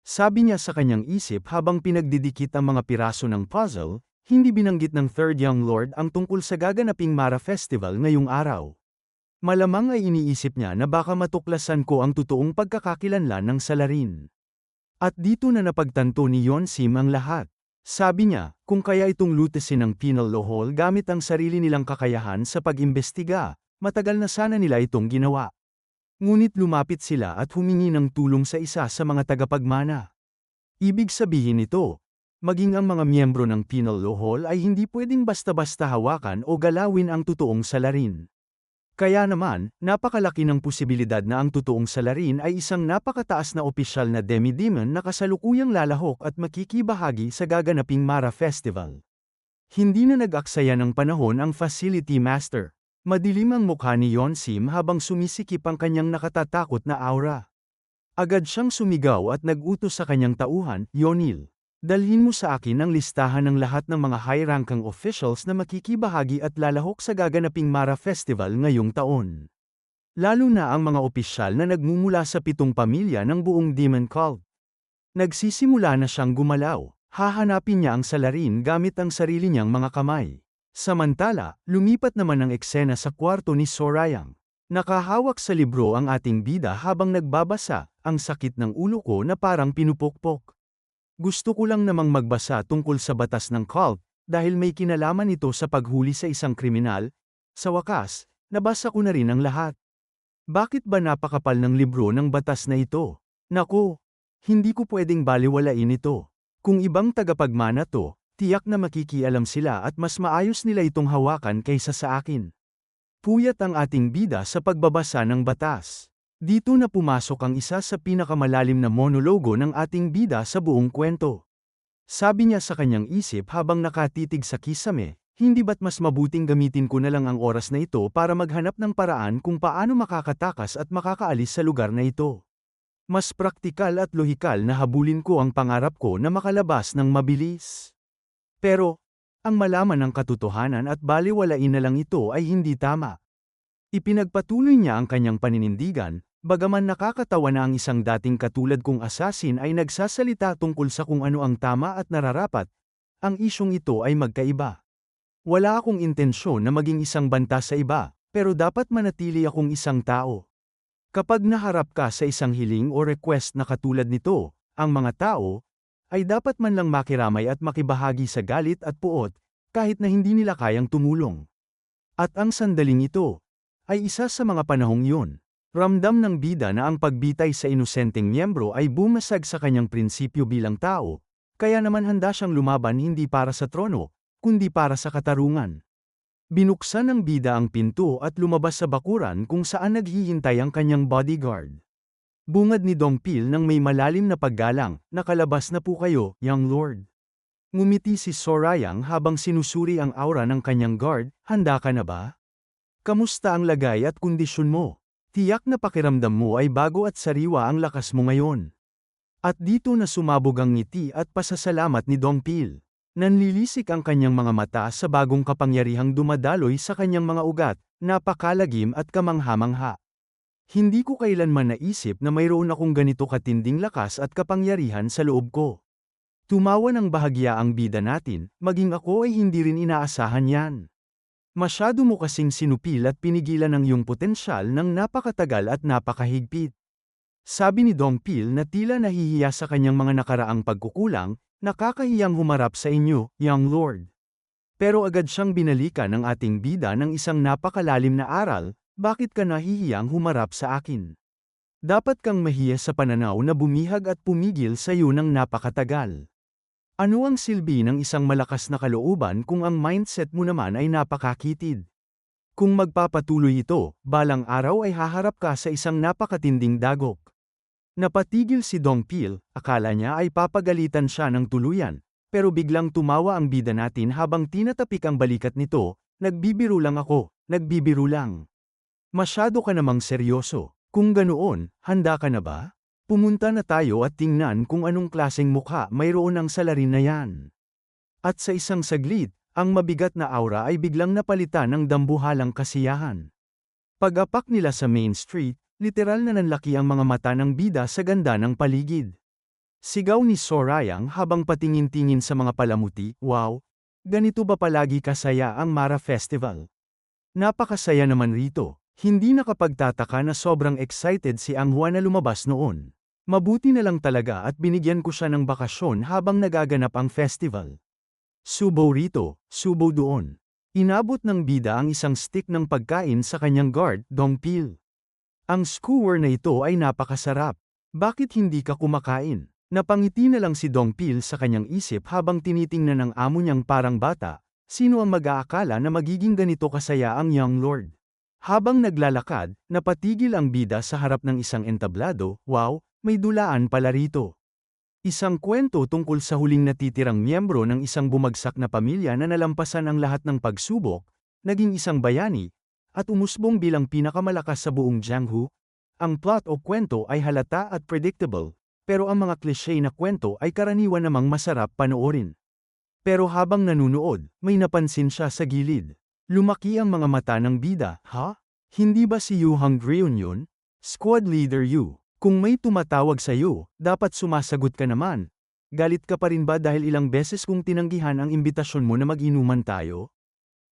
Sabi niya sa kanyang isip habang pinagdidikit ang mga piraso ng puzzle, hindi binanggit ng Third Young Lord ang tungkol sa gaganaping Mara Festival ngayong araw. Malamang ay iniisip niya na baka matuklasan ko ang totoong pagkakakilanlan ng salarin. At dito na napagtanto ni Yonsim ang lahat. Sabi niya, kung kaya itong lutesin ng penal lohol gamit ang sarili nilang kakayahan sa pag-imbestiga, matagal na sana nila itong ginawa. Ngunit lumapit sila at humingi ng tulong sa isa sa mga tagapagmana. Ibig sabihin nito, maging ang mga miyembro ng penal lohol ay hindi pwedeng basta-basta hawakan o galawin ang totoong salarin. Kaya naman, napakalaki ng posibilidad na ang totoong salarin ay isang napakataas na opisyal na demi-demon na kasalukuyang lalahok at makikibahagi sa gaganaping Mara Festival. Hindi na nag-aksaya ng panahon ang facility master. Madilim ang mukha ni Yonsim habang sumisikip ang kanyang nakatatakot na aura. Agad siyang sumigaw at nag-utos sa kanyang tauhan, Yonil. Dalhin mo sa akin ang listahan ng lahat ng mga high-ranking officials na makikibahagi at lalahok sa gaganaping Mara Festival ngayong taon. Lalo na ang mga opisyal na nagmumula sa 7 pamilya ng buong Demon Cult. Nagsisimula na siyang gumalaw. Hahanapin niya ang salarin gamit ang sarili niyang mga kamay. Samantala, lumipat naman ang eksena sa kwarto ni Sorayang. Nakahawak sa libro ang ating bida habang nagbabasa, ang sakit ng ulo ko na parang pinupukpok. Gusto ko lang namang magbasa tungkol sa batas ng cult, dahil may kinalaman ito sa paghuli sa isang kriminal. Sa wakas, nabasa ko na rin ang lahat. Bakit ba napakapal ng libro ng batas na ito? Naku, hindi ko pwedeng baliwalain ito. Kung ibang tagapagmana to, tiyak na makikialam sila at mas maayos nila itong hawakan kaysa sa akin. Puyat ang ating bida sa pagbabasa ng batas. Dito na pumasok ang isa sa pinakamalalim na monologo ng ating bida sa buong kwento. Sabi niya sa kanyang isip habang nakatitig sa kisame, hindi ba't mas mabuting gamitin ko na lang ang oras na ito para maghanap ng paraan kung paano makakatakas at makakaalis sa lugar na ito. Mas praktikal at lohikal na habulin ko ang pangarap ko na makalabas ng mabilis. Pero, ang malaman ng katotohanan at baliwalain na lang ito ay hindi tama. Ipinagpatuloy niya ang kanyang paninindigan, bagaman nakakatawa na ang isang dating katulad kong asasin ay nagsasalita tungkol sa kung ano ang tama at nararapat, ang isyong ito ay magkaiba. Wala akong intensyon na maging isang banta sa iba, pero dapat manatili akong isang tao. Kapag naharap ka sa isang hiling o request na katulad nito, ang mga tao, ay dapat man lang makiramay at makibahagi sa galit at puot, kahit na hindi nila kayang tumulong. At ang sandaling ito, ay isa sa mga panahong yun. Ramdam ng bida na ang pagbitay sa inosenteng miyembro ay bumasag sa kanyang prinsipyo bilang tao, kaya naman handa siyang lumaban hindi para sa trono, kundi para sa katarungan. Binuksan ng bida ang pinto at lumabas sa bakuran kung saan naghihintay ang kanyang bodyguard. Bungad ni Dongpil nang may malalim na paggalang, "Nakalabas na po kayo, young lord." Ngumiti si Sorayang habang sinusuri ang aura ng kanyang guard, "Handa ka na ba? Kamusta ang lagay at kondisyon mo? Tiyak na pakiramdam mo ay bago at sariwa ang lakas mo ngayon." At dito na sumabog ang ngiti at pasasalamat ni Dongpil. Nanlilisik ang kanyang mga mata sa bagong kapangyarihang dumadaloy sa kanyang mga ugat, napakalagim at kamangha-mangha. Hindi ko kailanman naisip na mayroon akong ganito katinding lakas at kapangyarihan sa loob ko. Tumawa ng bahagya ang bida natin, maging ako ay hindi rin inaasahan yan. Masyado mo kasing sinupil at pinigilan ang iyong potensyal ng napakatagal at napakahigpit. Sabi ni Dongpil na tila nahihiya sa kanyang mga nakaraang pagkukulang, "Nakakahiyang humarap sa inyo, young lord." Pero agad siyang binalikan ng ating bida ng isang napakalalim na aral, "Bakit ka nahihiyang humarap sa akin? Dapat kang mahiya sa pananaw na bumihag at pumigil sa iyo ng napakatagal. Ano ang silbi ng isang malakas na kalooban kung ang mindset mo naman ay napakakitid? Kung magpapatuloy ito, balang araw ay haharap ka sa isang napakatinding dagok." Napatigil si Dongpil, akala niya ay papagalitan siya ng tuluyan, pero biglang tumawa ang bida natin habang tinatapik ang balikat nito, "Nagbibiro lang ako, nagbibiro lang. Masyado ka namang seryoso. Kung ganoon, handa ka na ba? Pumunta na tayo at tingnan kung anong klaseng mukha mayroon ang salarin na yan." At sa isang saglit, ang mabigat na aura ay biglang napalitan ng dambuhalang kasiyahan. Pag-apak nila sa Main Street, literal na nanlaki ang mga mata ng bida sa ganda ng paligid. Sigaw ni Sorayang habang patingin-tingin sa mga palamuti, "Wow! Ganito ba palagi kasaya ang Mara Festival? Napakasaya naman rito." Hindi nakapagtataka na sobrang excited si Anghua na lumabas noon. Mabuti na lang talaga at binigyan ko siya ng bakasyon habang nagaganap ang festival. Subo rito, subo doon. Inabot ng bida ang isang stick ng pagkain sa kanyang guard, Dongpil. "Ang skewer na ito ay napakasarap. Bakit hindi ka kumakain?" Napangiti na lang si Dongpil sa kanyang isip habang tinitingnan ng amo niyang parang bata, sino ang mag-aakala na magiging ganito kasaya ang young lord? Habang naglalakad, napatigil ang bida sa harap ng isang entablado, "Wow, may dulaan pala rito." Isang kwento tungkol sa huling natitirang miyembro ng isang bumagsak na pamilya na nalampasan ang lahat ng pagsubok, naging isang bayani, at umusbong bilang pinakamalakas sa buong Jianghu. Ang plot o kwento ay halata at predictable, pero ang mga cliché na kwento ay karaniwan namang masarap panoorin. Pero habang nanunood, may napansin siya sa gilid. Lumaki ang mga mata ng bida, "Ha? Hindi ba si Yu Hongrion yun? Squad Leader Yu, kung may tumatawag sa iyo, dapat sumasagot ka naman. Galit ka pa rin ba dahil ilang beses kong tinanggihan ang imbitasyon mo na mag-inuman tayo?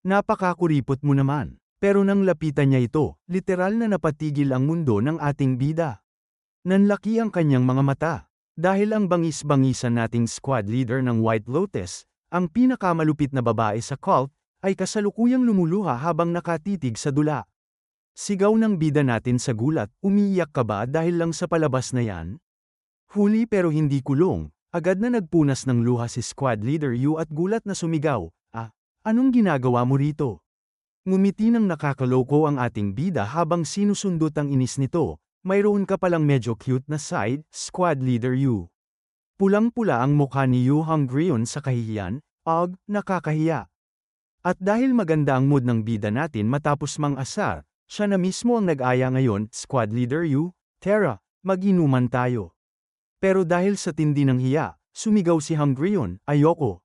Napakakuripot mo naman." Pero nang lapitan niya ito, literal na napatigil ang mundo ng ating bida. Nanlaki ang kanyang mga mata. Dahil ang bangis-bangisan nating squad leader ng White Lotus, ang pinakamalupit na babae sa cult, ay kasalukuyang lumuluha habang nakatitig sa dula. Sigaw ng bida natin sa gulat, "Umiiyak ka ba dahil lang sa palabas na yan?" Huli pero hindi kulong, agad na nagpunas ng luha si squad leader Yu at gulat na sumigaw, "Ah, anong ginagawa mo rito?" Ngumiti ng nakakaloko ang ating bida habang sinusundot ang inis nito, "Mayroon ka palang medyo cute na side, squad leader Yu." Pulang-pula ang mukha ni Yu Hongrion sa kahihiyan, "Ugh, nakakahiya." At dahil maganda ang mood ng bida natin matapos mang-asar, siya na mismo ang nag-aya ngayon, "Squad Leader Yu, Tara, mag-inuman tayo." Pero dahil sa tindi ng hiya, sumigaw si Hongrion, "Ayoko."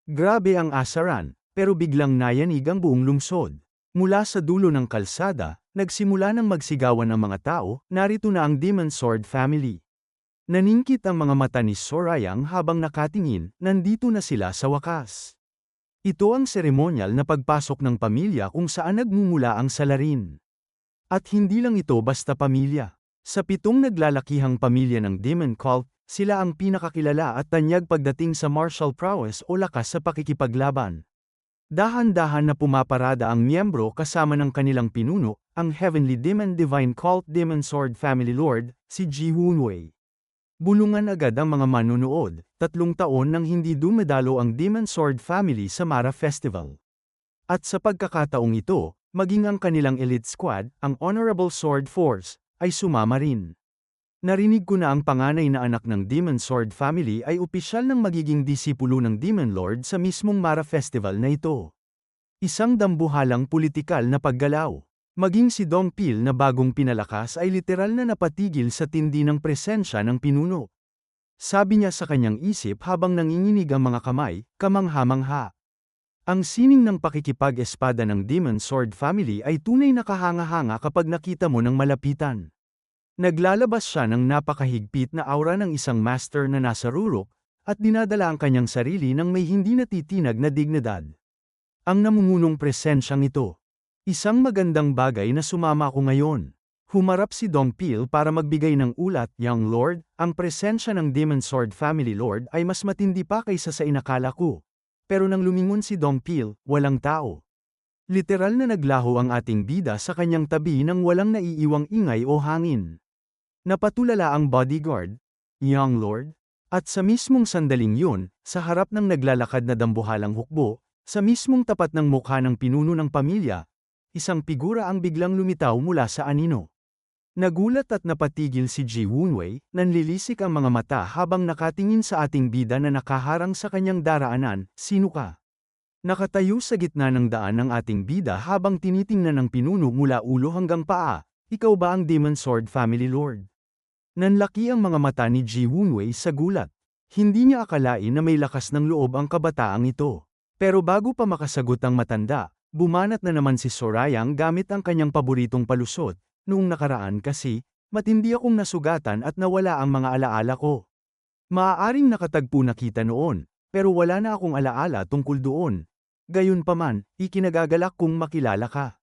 Grabe ang asaran, pero biglang nayanig ang buong lungsod. Mula sa dulo ng kalsada, nagsimula ng magsigawan ang mga tao, narito na ang Demon Sword family. Naningkit ang mga mata ni Sorayang habang nakatingin, nandito na sila sa wakas. Ito ang seremonyal na pagpasok ng pamilya kung saan nagmumula ang salarin. At hindi lang ito basta pamilya. Sa 7 naglalakihang pamilya ng Demon Cult, sila ang pinakakilala at tanyag pagdating sa martial prowess o lakas sa pakikipaglaban. Dahan-dahan na pumaparada ang miyembro kasama ng kanilang pinuno, ang Heavenly Demon Divine Cult Demon Sword Family Lord, si Ji Hunwei. Bulungan agad ang mga manonood, 3 taon nang hindi dumadalo ang Demon Sword Family sa Mara Festival. At sa pagkakataong ito, maging ang kanilang elite squad, ang Honorable Sword Force, ay sumama rin. Narinig ko na ang panganay na anak ng Demon Sword family ay opisyal ng magiging disipulo ng Demon Lord sa mismong Mara Festival na ito. Isang dambuhalang politikal na paggalaw. Maging si Dong Pil na bagong pinalakas ay literal na napatigil sa tindi ng presensya ng pinuno. Sabi niya sa kanyang isip habang nanginginig ang mga kamay, kamangha-mangha. Ang sining ng pakikipag-espada ng Demon Sword family ay tunay na kahanga-hanga kapag nakita mo ng malapitan. Naglalabas siya ng napakahigpit na aura ng isang master na nasa rurok, at dinadala ang kanyang sarili ng may hindi natitinag na dignidad. Ang namungunong presensyang ito. Isang magandang bagay na sumama ako ngayon. Humarap si Dong Pil para magbigay ng ulat, Young Lord, ang presensya ng Demon Sword family Lord ay mas matindi pa kaysa sa inakala ko. Pero nang lumingon si Dong Pil, walang tao. Literal na naglaho ang ating bida sa kanyang tabi nang walang naiiwang ingay o hangin. Napatulala ang bodyguard, Young Lord, at sa mismong sandaling yun, sa harap ng naglalakad na dambuhalang hukbo, sa mismong tapat ng mukha ng pinuno ng pamilya, isang figura ang biglang lumitaw mula sa anino. Nagulat at napatigil si Ji Wunwei, nanlilisik ang mga mata habang nakatingin sa ating bida na nakaharang sa kanyang daraanan, sino ka? Nakatayo sa gitna ng daan ng ating bida habang tinitingnan ng pinuno mula ulo hanggang paa, ikaw ba ang Demon Sword family Lord? Nanlaki ang mga mata ni Ji Wunwei sa gulat. Hindi niya akalain na may lakas ng loob ang kabataang ito. Pero bago pa makasagot ang matanda, bumanat na naman si Sorayang gamit ang kanyang paboritong palusot. Noong nakaraan kasi, matindi akong nasugatan at nawala ang mga alaala ko. Maaaring nakatagpo na kita noon, pero wala na akong alaala tungkol doon. Gayunpaman, ikinagagalak kong makilala ka.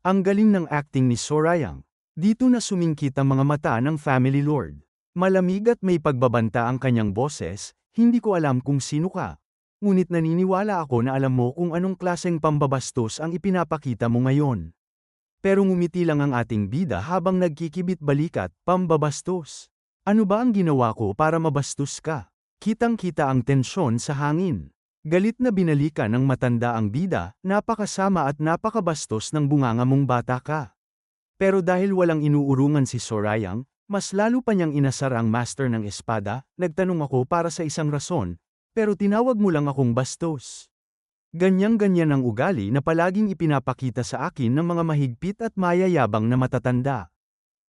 Ang galing ng acting ni Sorayang. Dito na sumingkit ang mga mata ng family lord. Malamig at may pagbabanta ang kanyang boses, hindi ko alam kung sino ka. Ngunit naniniwala ako na alam mo kung anong klaseng pambabastos ang ipinapakita mo ngayon. Pero ngumiti lang ang ating bida habang nagkikibit balikat, pambabastos. Ano ba ang ginawa ko para mabastos ka? Kitang-kita ang tensyon sa hangin. Galit na binalikan ng matanda ang bida, napakasama at napakabastos ng bunganga mong bata ka. Pero dahil walang inuurungan si Sorayang, mas lalo pa niyang inasar ang master ng espada, nagtanong ako para sa isang rason, pero tinawag mo lang akong bastos. Ganyang-ganyan ang ugali na palaging ipinapakita sa akin ng mga mahigpit at mayayabang na matatanda.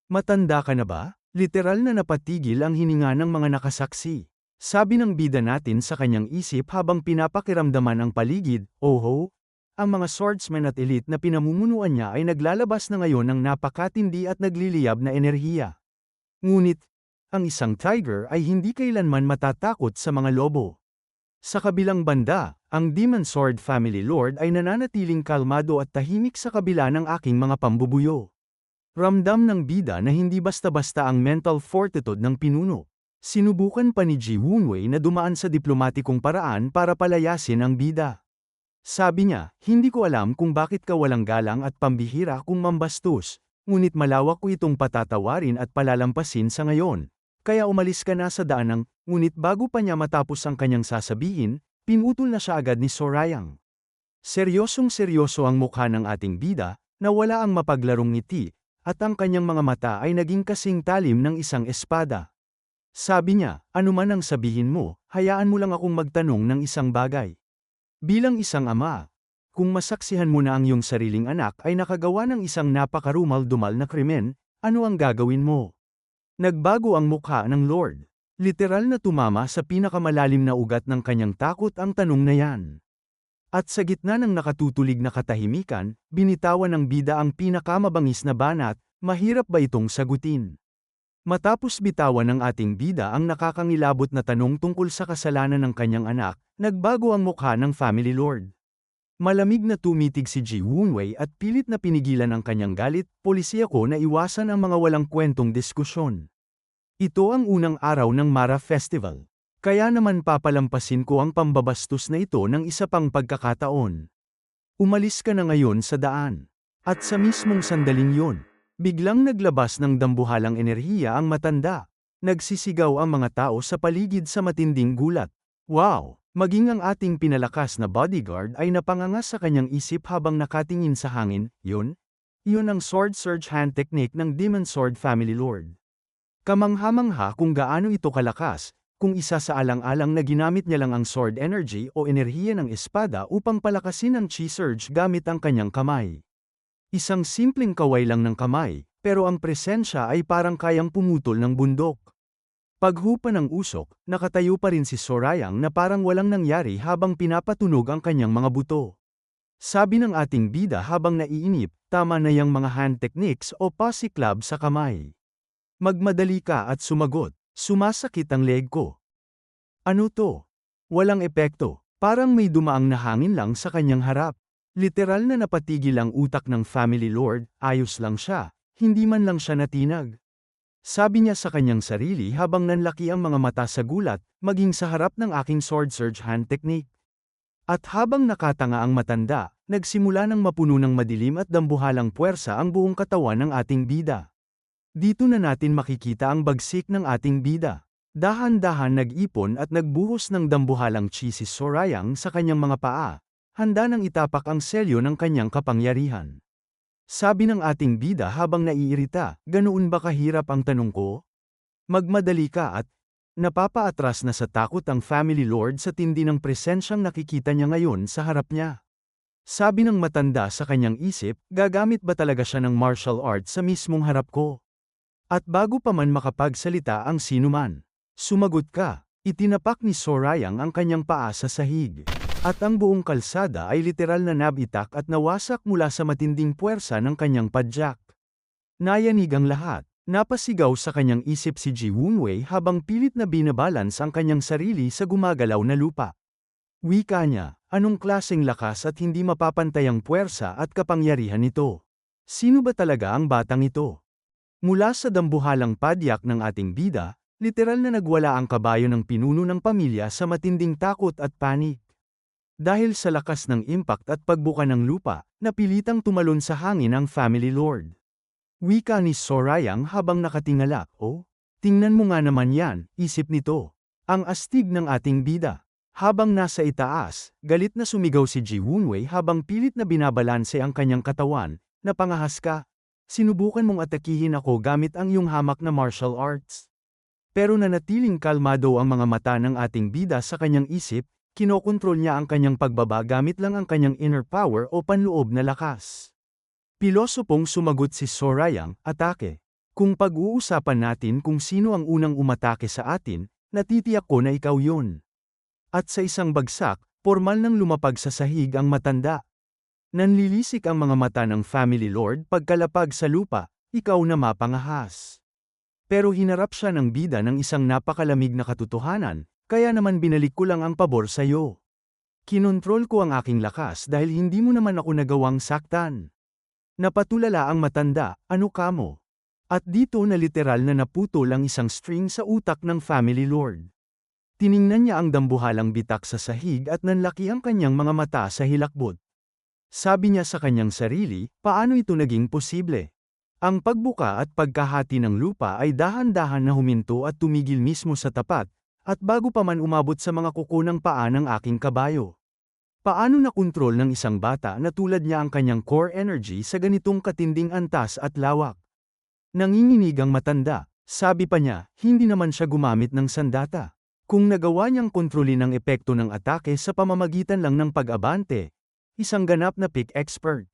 Matanda ka na ba? Literal na napatigil ang hininga ng mga nakasaksi. Sabi ng bida natin sa kanyang isip habang pinapakiramdaman ang paligid, oho, ang mga swordsman at elite na pinamumunuan niya ay naglalabas na ngayon ng napakatindi at nagliliyab na enerhiya. Ngunit, ang isang tiger ay hindi kailanman matatakot sa mga lobo. Sa kabilang banda, ang Demon Sword family Lord ay nananatiling kalmado at tahimik sa kabila ng aking mga pambubuyo. Ramdam ng bida na hindi basta-basta ang mental fortitude ng pinuno. Sinubukan pa ni Ji Wunwei na dumaan sa diplomatikong paraan para palayasin ang bida. Sabi niya, hindi ko alam kung bakit ka walang galang at pambihira kung mambastos, ngunit malawak ko itong patatawarin at palalampasin sa ngayon. Kaya umalis ka na sa daanang, ngunit bago pa niya matapos ang kanyang sasabihin, pinutol na siya agad ni Sorayang. Seryosong-seryoso ang mukha ng ating bida, na wala ang mapaglarong ngiti, at ang kanyang mga mata ay naging kasing talim ng isang espada. Sabi niya, anuman ang sabihin mo, hayaan mo lang akong magtanong ng isang bagay. Bilang isang ama, kung masaksihan mo na ang iyong sariling anak ay nakagawa ng isang napakarumal-dumal na krimen, ano ang gagawin mo? Nagbago ang mukha ng Lord. Literal na tumama sa pinakamalalim na ugat ng kanyang takot ang tanong na yan. At sa gitna ng nakatutulig na katahimikan, binitawan ng bida ang pinakamabangis na banat, mahirap ba itong sagutin? Matapos bitawan ng ating bida ang nakakangilabot na tanong tungkol sa kasalanan ng kanyang anak, nagbago ang mukha ng family lord. Malamig na tumitig si Ji Wunwei at pilit na pinigilan ang kanyang galit, polisiya ko na iwasan ang mga walang kwentong diskusyon. Ito ang unang araw ng Mara Festival. Kaya naman papalampasin ko ang pambabastos na ito ng isa pang pagkakataon. Umalis ka na ngayon sa daan. At sa mismong sandaling yon, biglang naglabas ng dambuhalang enerhiya ang matanda. Nagsisigaw ang mga tao sa paligid sa matinding gulat. Wow! Maging ang ating pinalakas na bodyguard ay napanganga sa kanyang isip habang nakatingin sa hangin, yun ang Sword Surge Hand Technique ng Demon Sword Family Lord. Kamangha-mangha kung gaano ito kalakas, kung isa sa alang-alang na ginamit niya lang ang sword energy o enerhiya ng espada upang palakasin ang Chi Surge gamit ang kanyang kamay. Isang simpleng kaway lang ng kamay, pero ang presensya ay parang kayang pumutol ng bundok. Paghupa ng usok, nakatayo pa rin si Sorayang na parang walang nangyari habang pinapatunog ang kanyang mga buto. Sabi ng ating bida habang naiinip, tama na yang mga hand techniques o pasiklab sa kamay. Magmadali ka at sumagot, sumasakit ang leg ko. Ano to? Walang epekto, parang may dumaang na hangin lang sa kanyang harap. Literal na napatigil ang utak ng Family Lord, ayos lang siya, hindi man lang siya natinag. Sabi niya sa kanyang sarili habang nanlaki ang mga mata sa gulat, maging sa harap ng aking Sword Surge Hand Technique. At habang nakatanga ang matanda, nagsimula ng mapuno ng madilim at dambuhalang puwersa ang buong katawan ng ating bida. Dito na natin makikita ang bagsik ng ating bida. Dahan-dahan nag-ipon at nagbuhos ng dambuhalang chi si Sorayang sa kanyang mga paa, handa nang itapak ang selyo ng kanyang kapangyarihan. Sabi ng ating bida habang naiirita, ganoon ba kahirap ang tanong ko? Magmadali ka at napapaatras na sa takot ang Family Lord sa tindi ng presensyang nakikita niya ngayon sa harap niya. Sabi ng matanda sa kanyang isip, gagamit ba talaga siya ng martial arts sa mismong harap ko? At bago pa man makapagsalita ang sinuman, sumagot ka, itinapak ni Sorayang ang kanyang paa sa sahig. At ang buong kalsada ay literal na nabitak at nawasak mula sa matinding puwersa ng kanyang padyak. Nayanig ang lahat, napasigaw sa kanyang isip si Ji Wunwei habang pilit na binabalans ang kanyang sarili sa gumagalaw na lupa. Wika niya, anong klaseng lakas at hindi mapapantayang puwersa at kapangyarihan nito? Sino ba talaga ang batang ito? Mula sa dambuhalang padyak ng ating bida, literal na nagwala ang kabayo ng pinuno ng pamilya sa matinding takot at panik. Dahil sa lakas ng impact at pagbuka ng lupa, napilitang tumalon sa hangin ang Family Lord. Wika ni Sorayang habang nakatingala, oh, tingnan mo nga naman yan, isip nito. Ang astig ng ating bida. Habang nasa itaas, galit na sumigaw si Ji Wunwei habang pilit na binabalanse ang kanyang katawan, napangahas ka. Sinubukan mong atakihin ako gamit ang iyong hamak na martial arts. Pero nanatiling kalmado ang mga mata ng ating bida sa kanyang isip, kinokontrol niya ang kanyang pagbaba gamit lang ang kanyang inner power o panloob na lakas. Pilosopong sumagot si Sorayang, atake. Kung pag-uusapan natin kung sino ang unang umatake sa atin, natitiyak ko na ikaw yun. At sa isang bagsak, pormal nang lumapag sa sahig ang matanda. Nanlilisik ang mga mata ng Family Lord pagkalapag sa lupa, ikaw na mapangahas. Pero hinarap siya ng bida ng isang napakalamig na katotohanan, kaya naman binalik ko lang ang pabor sa'yo. Kinontrol ko ang aking lakas dahil hindi mo naman ako nagawang saktan. Napatulala ang matanda, ano ka mo? At dito na literal na naputol ang isang string sa utak ng Family Lord. Tiningnan niya ang dambuhalang bitak sa sahig at nanlaki ang kanyang mga mata sa hilakbot. Sabi niya sa kanyang sarili, paano ito naging posible? Ang pagbuka at pagkahati ng lupa ay dahan-dahan na huminto at tumigil mismo sa tapat, at bago pa man umabot sa mga kuko ng paa ng aking kabayo. Paano nakontrol ng isang bata na tulad niya ang kanyang core energy sa ganitong katinding antas at lawak? Nanginginig ang matanda, sabi pa niya, hindi naman siya gumamit ng sandata. Kung nagawa niyang kontrolin ang epekto ng atake sa pamamagitan lang ng pag-abante, isang ganap na pick expert.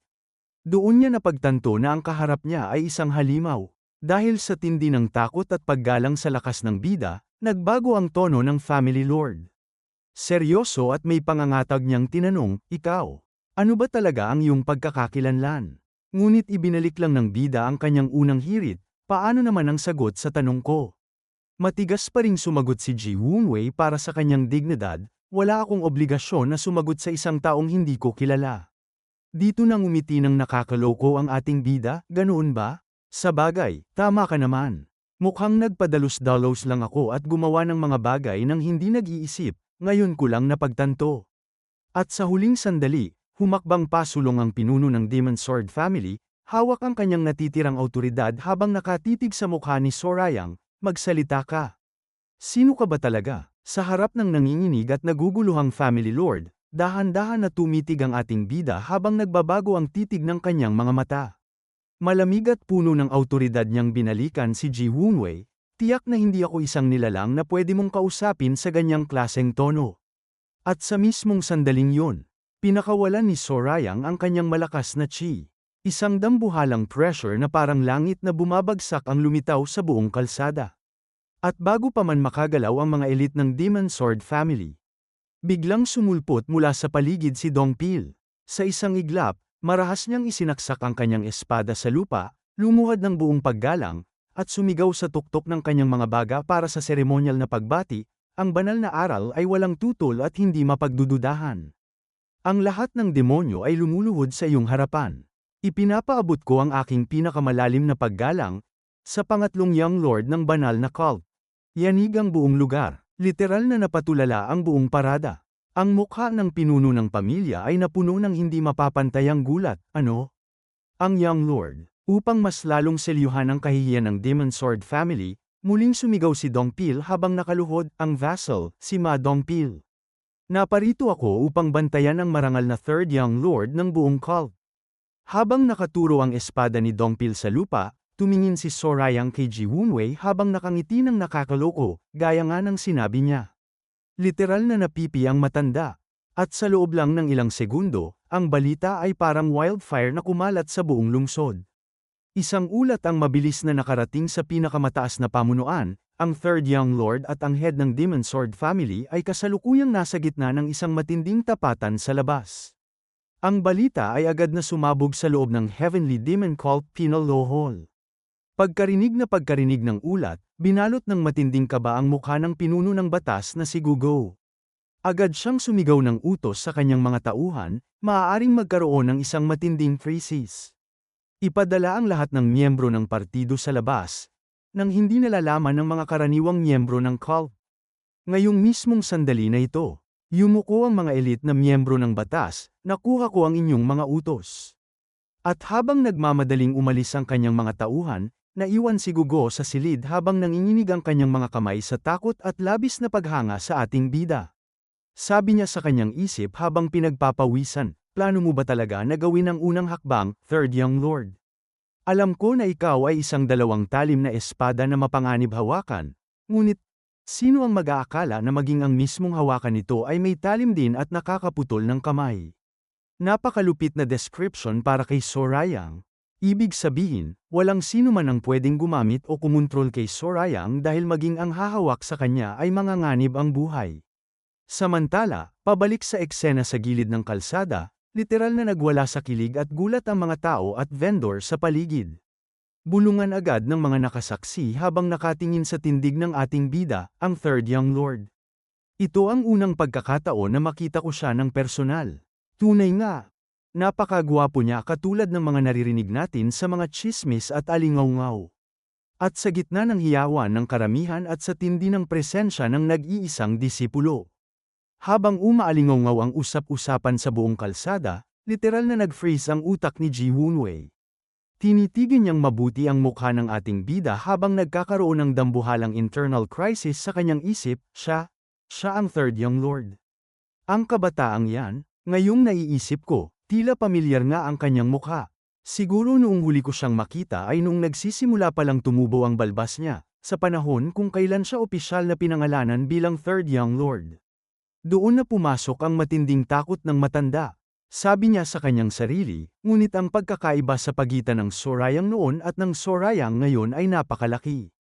Doon niya napagtanto na ang kaharap niya ay isang halimaw. Dahil sa tindi ng takot at paggalang sa lakas ng bida, nagbago ang tono ng Family Lord. Seryoso at may pangangatag niyang tinanong, ikaw, ano ba talaga ang iyong pagkakakilanlan? Ngunit ibinalik lang ng bida ang kanyang unang hirit, paano naman ang sagot sa tanong ko? Matigas pa ring sumagot si Ji Wunwei para sa kanyang dignidad, wala akong obligasyon na sumagot sa isang taong hindi ko kilala. Dito nang umiti ng nakakaloko ang ating bida, ganoon ba? Sabagay, tama ka naman. Mukhang nagpadalos-dalos lang ako at gumawa ng mga bagay nang hindi nag-iisip, ngayon ko lang napagtanto. At sa huling sandali, humakbang pasulong ang pinuno ng Demon Sword Family, hawak ang kanyang natitirang awtoridad habang nakatitig sa mukha ni Sorayang, magsalita ka. Sino ka ba talaga? Sa harap ng nanginginig at naguguluhang Family Lord, dahan-dahan na tumitig ang ating bida habang nagbabago ang titig ng kanyang mga mata. Malamig at puno ng awtoridad niyang binalikan si Ji Hoonwei, tiyak na hindi ako isang nilalang na pwede mong kausapin sa ganyang klaseng tono. At sa mismong sandaling yun, pinakawalan ni Sorayang ang kanyang malakas na chi. Isang dambuhalang pressure na parang langit na bumabagsak ang lumitaw sa buong kalsada. At bago pa man makagalaw ang mga elite ng Demon Sword family, biglang sumulpot mula sa paligid si Dongpil. Sa isang iglap, marahas niyang isinaksak ang kanyang espada sa lupa, lumuhad ng buong paggalang, at sumigaw sa tuktok ng kanyang mga baga para sa seremonyal na pagbati, ang banal na aral ay walang tutol at hindi mapagdududahan. Ang lahat ng demonyo ay lumuluhod sa iyong harapan. Ipinapaabot ko ang aking pinakamalalim na paggalang, sa pangatlong Young Lord ng banal na cult. Yanig ang buong lugar, literal na napatulala ang buong parada. Ang mukha ng pinuno ng pamilya ay napuno ng hindi mapapantayang gulat, ano? Ang Young Lord, upang mas lalong selyuhan ang kahihiyan ng Demon Sword family, muling sumigaw si Dongpil habang nakaluhod, ang vassal, si Ma Dongpil. Naparito ako upang bantayan ang marangal na Third Young Lord ng buong cult. Habang nakaturo ang espada ni Dongpil sa lupa, tumingin si Sorayang kay Ji Hoonwei habang nakangiti ng nakakaloko, gaya nga ng sinabi niya. Literal na napipi ang matanda. At sa loob lang ng ilang segundo, ang balita ay parang wildfire na kumalat sa buong lungsod. Isang ulat ang mabilis na nakarating sa pinakamataas na pamunuan, ang Third Young Lord at ang head ng Demon Sword family ay kasalukuyang nasa gitna ng isang matinding tapatan sa labas. Ang balita ay agad na sumabog sa loob ng Heavenly Demon Cult Penal Law Hall. Pagkarinig ng ulat, binalot ng matinding kaba ang mukha ng pinuno ng batas na si Gugo. Agad siyang sumigaw ng utos sa kanyang mga tauhan, maaaring magkaroon ng isang matinding crisis. Ipadala ang lahat ng miyembro ng partido sa labas, nang hindi nalalaman ng mga karaniwang miyembro ng cult. Ngayong mismong sandali na ito, yumuko ang mga elite na miyembro ng batas, nakuha ko ang inyong mga utos. At habang nagmamadaling umalis ang kanyang mga tauhan, naiwan si Gugo sa silid habang nanginginig ang kanyang mga kamay sa takot at labis na paghanga sa ating bida. Sabi niya sa kanyang isip habang pinagpapawisan, plano mo ba talaga na gawin ang unang hakbang, Third Young Lord? Alam ko na ikaw ay isang dalawang talim na espada na mapanganib hawakan, ngunit, sino ang mag-aakala na maging ang mismong hawakan nito ay may talim din at nakakaputol ng kamay? Napakalupit na description para kay Sorayang. Ibig sabihin, walang sino man ang pwedeng gumamit o kumontrol kay Sorayang dahil maging ang hahawak sa kanya ay manganganib ang buhay. Samantala, pabalik sa eksena sa gilid ng kalsada, literal na nagwala sa kilig at gulat ang mga tao at vendor sa paligid. Bulungan agad ng mga nakasaksi habang nakatingin sa tindig ng ating bida, ang Third Young Lord. Ito ang unang pagkakataon na makita ko siya ng personal. Tunay nga. Napakagwapo niya katulad ng mga naririnig natin sa mga chismis at alingaw-ngaw. At sa gitna ng hiyawan ng karamihan at sa tindi ng presensya ng nag-iisang disipulo. Habang umaalingaw-ngaw ang usap-usapan sa buong kalsada, literal na nag-freeze ang utak ni Ji Hoonwei. Tinitigan niyang mabuti ang mukha ng ating bida habang nagkakaroon ng dambuhalang internal crisis sa kanyang isip, siya ang Third Young Lord. Ang kabataang yan, ngayong naiisip ko, tila pamilyar nga ang kanyang mukha. Siguro noong huli ko siyang makita ay noong nagsisimula palang tumubo ang balbas niya, sa panahon kung kailan siya opisyal na pinangalanan bilang Third Young Lord. Doon na pumasok ang matinding takot ng matanda. Sabi niya sa kanyang sarili, ngunit ang pagkakaiba sa pagitan ng Sorayang noon at ng Sorayang ngayon ay napakalaki.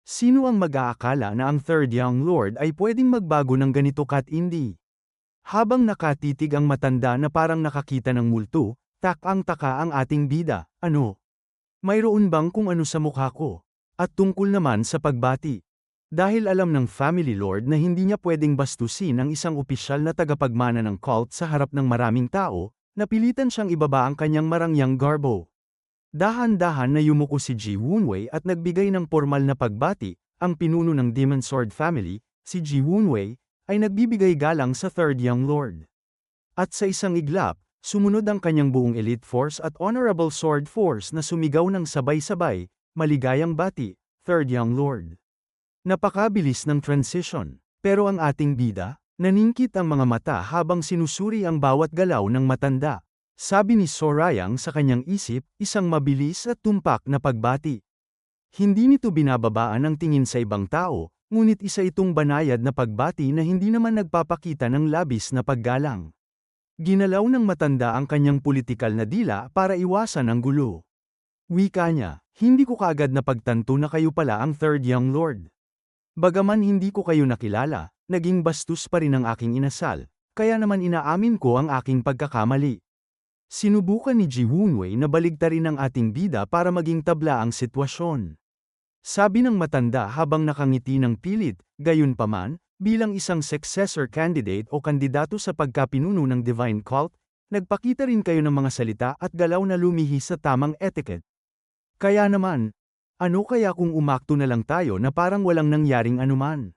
Sino ang mag-aakala na ang Third Young Lord ay pwedeng magbago ng ganito katindi? Habang nakatitig ang matanda na parang nakakita ng multo, taka ang ating bida, ano? Mayroon bang kung ano sa mukha ko? At tungkol naman sa pagbati. Dahil alam ng Family Lord na hindi niya pwedeng bastusin ang isang opisyal na tagapagmana ng cult sa harap ng maraming tao, napilitan siyang ibaba ang kanyang marangyang garbo. Dahan-dahan na yumuko si Ji Hoonwei at nagbigay ng formal na pagbati, ang pinuno ng Demon Sword family, si Ji Hoonwei, ay nagbibigay galang sa Third Young Lord. At sa isang iglap, sumunod ang kanyang buong elite force at honorable sword force na sumigaw ng sabay-sabay, maligayang bati, Third Young Lord. Napakabilis ng transition. Pero ang ating bida, naningkit ang mga mata habang sinusuri ang bawat galaw ng matanda. Sabi ni Sorayang sa kanyang isip, isang mabilis at tumpak na pagbati. Hindi nito binababaan ang tingin sa ibang tao, ngunit isa itong banayad na pagbati na hindi naman nagpapakita ng labis na paggalang. Ginalaw ng matanda ang kanyang politikal na dila para iwasan ang gulo. Wika niya, hindi ko kaagad napagtanto na kayo pala ang Third Young Lord. Bagaman hindi ko kayo nakilala, naging bastos pa rin ang aking inasal, kaya naman inaamin ko ang aking pagkakamali. Sinubukan ni Ji Woonwei na baligtarin ang ating bida para maging tabla ang sitwasyon. Sabi ng matanda habang nakangiti ng pilit, gayunpaman, bilang isang successor candidate o kandidato sa pagkapinuno ng Divine Cult, nagpakita rin kayo ng mga salita at galaw na lumihis sa tamang etiquette. Kaya naman, ano kaya kung umakto na lang tayo na parang walang nangyaring anuman?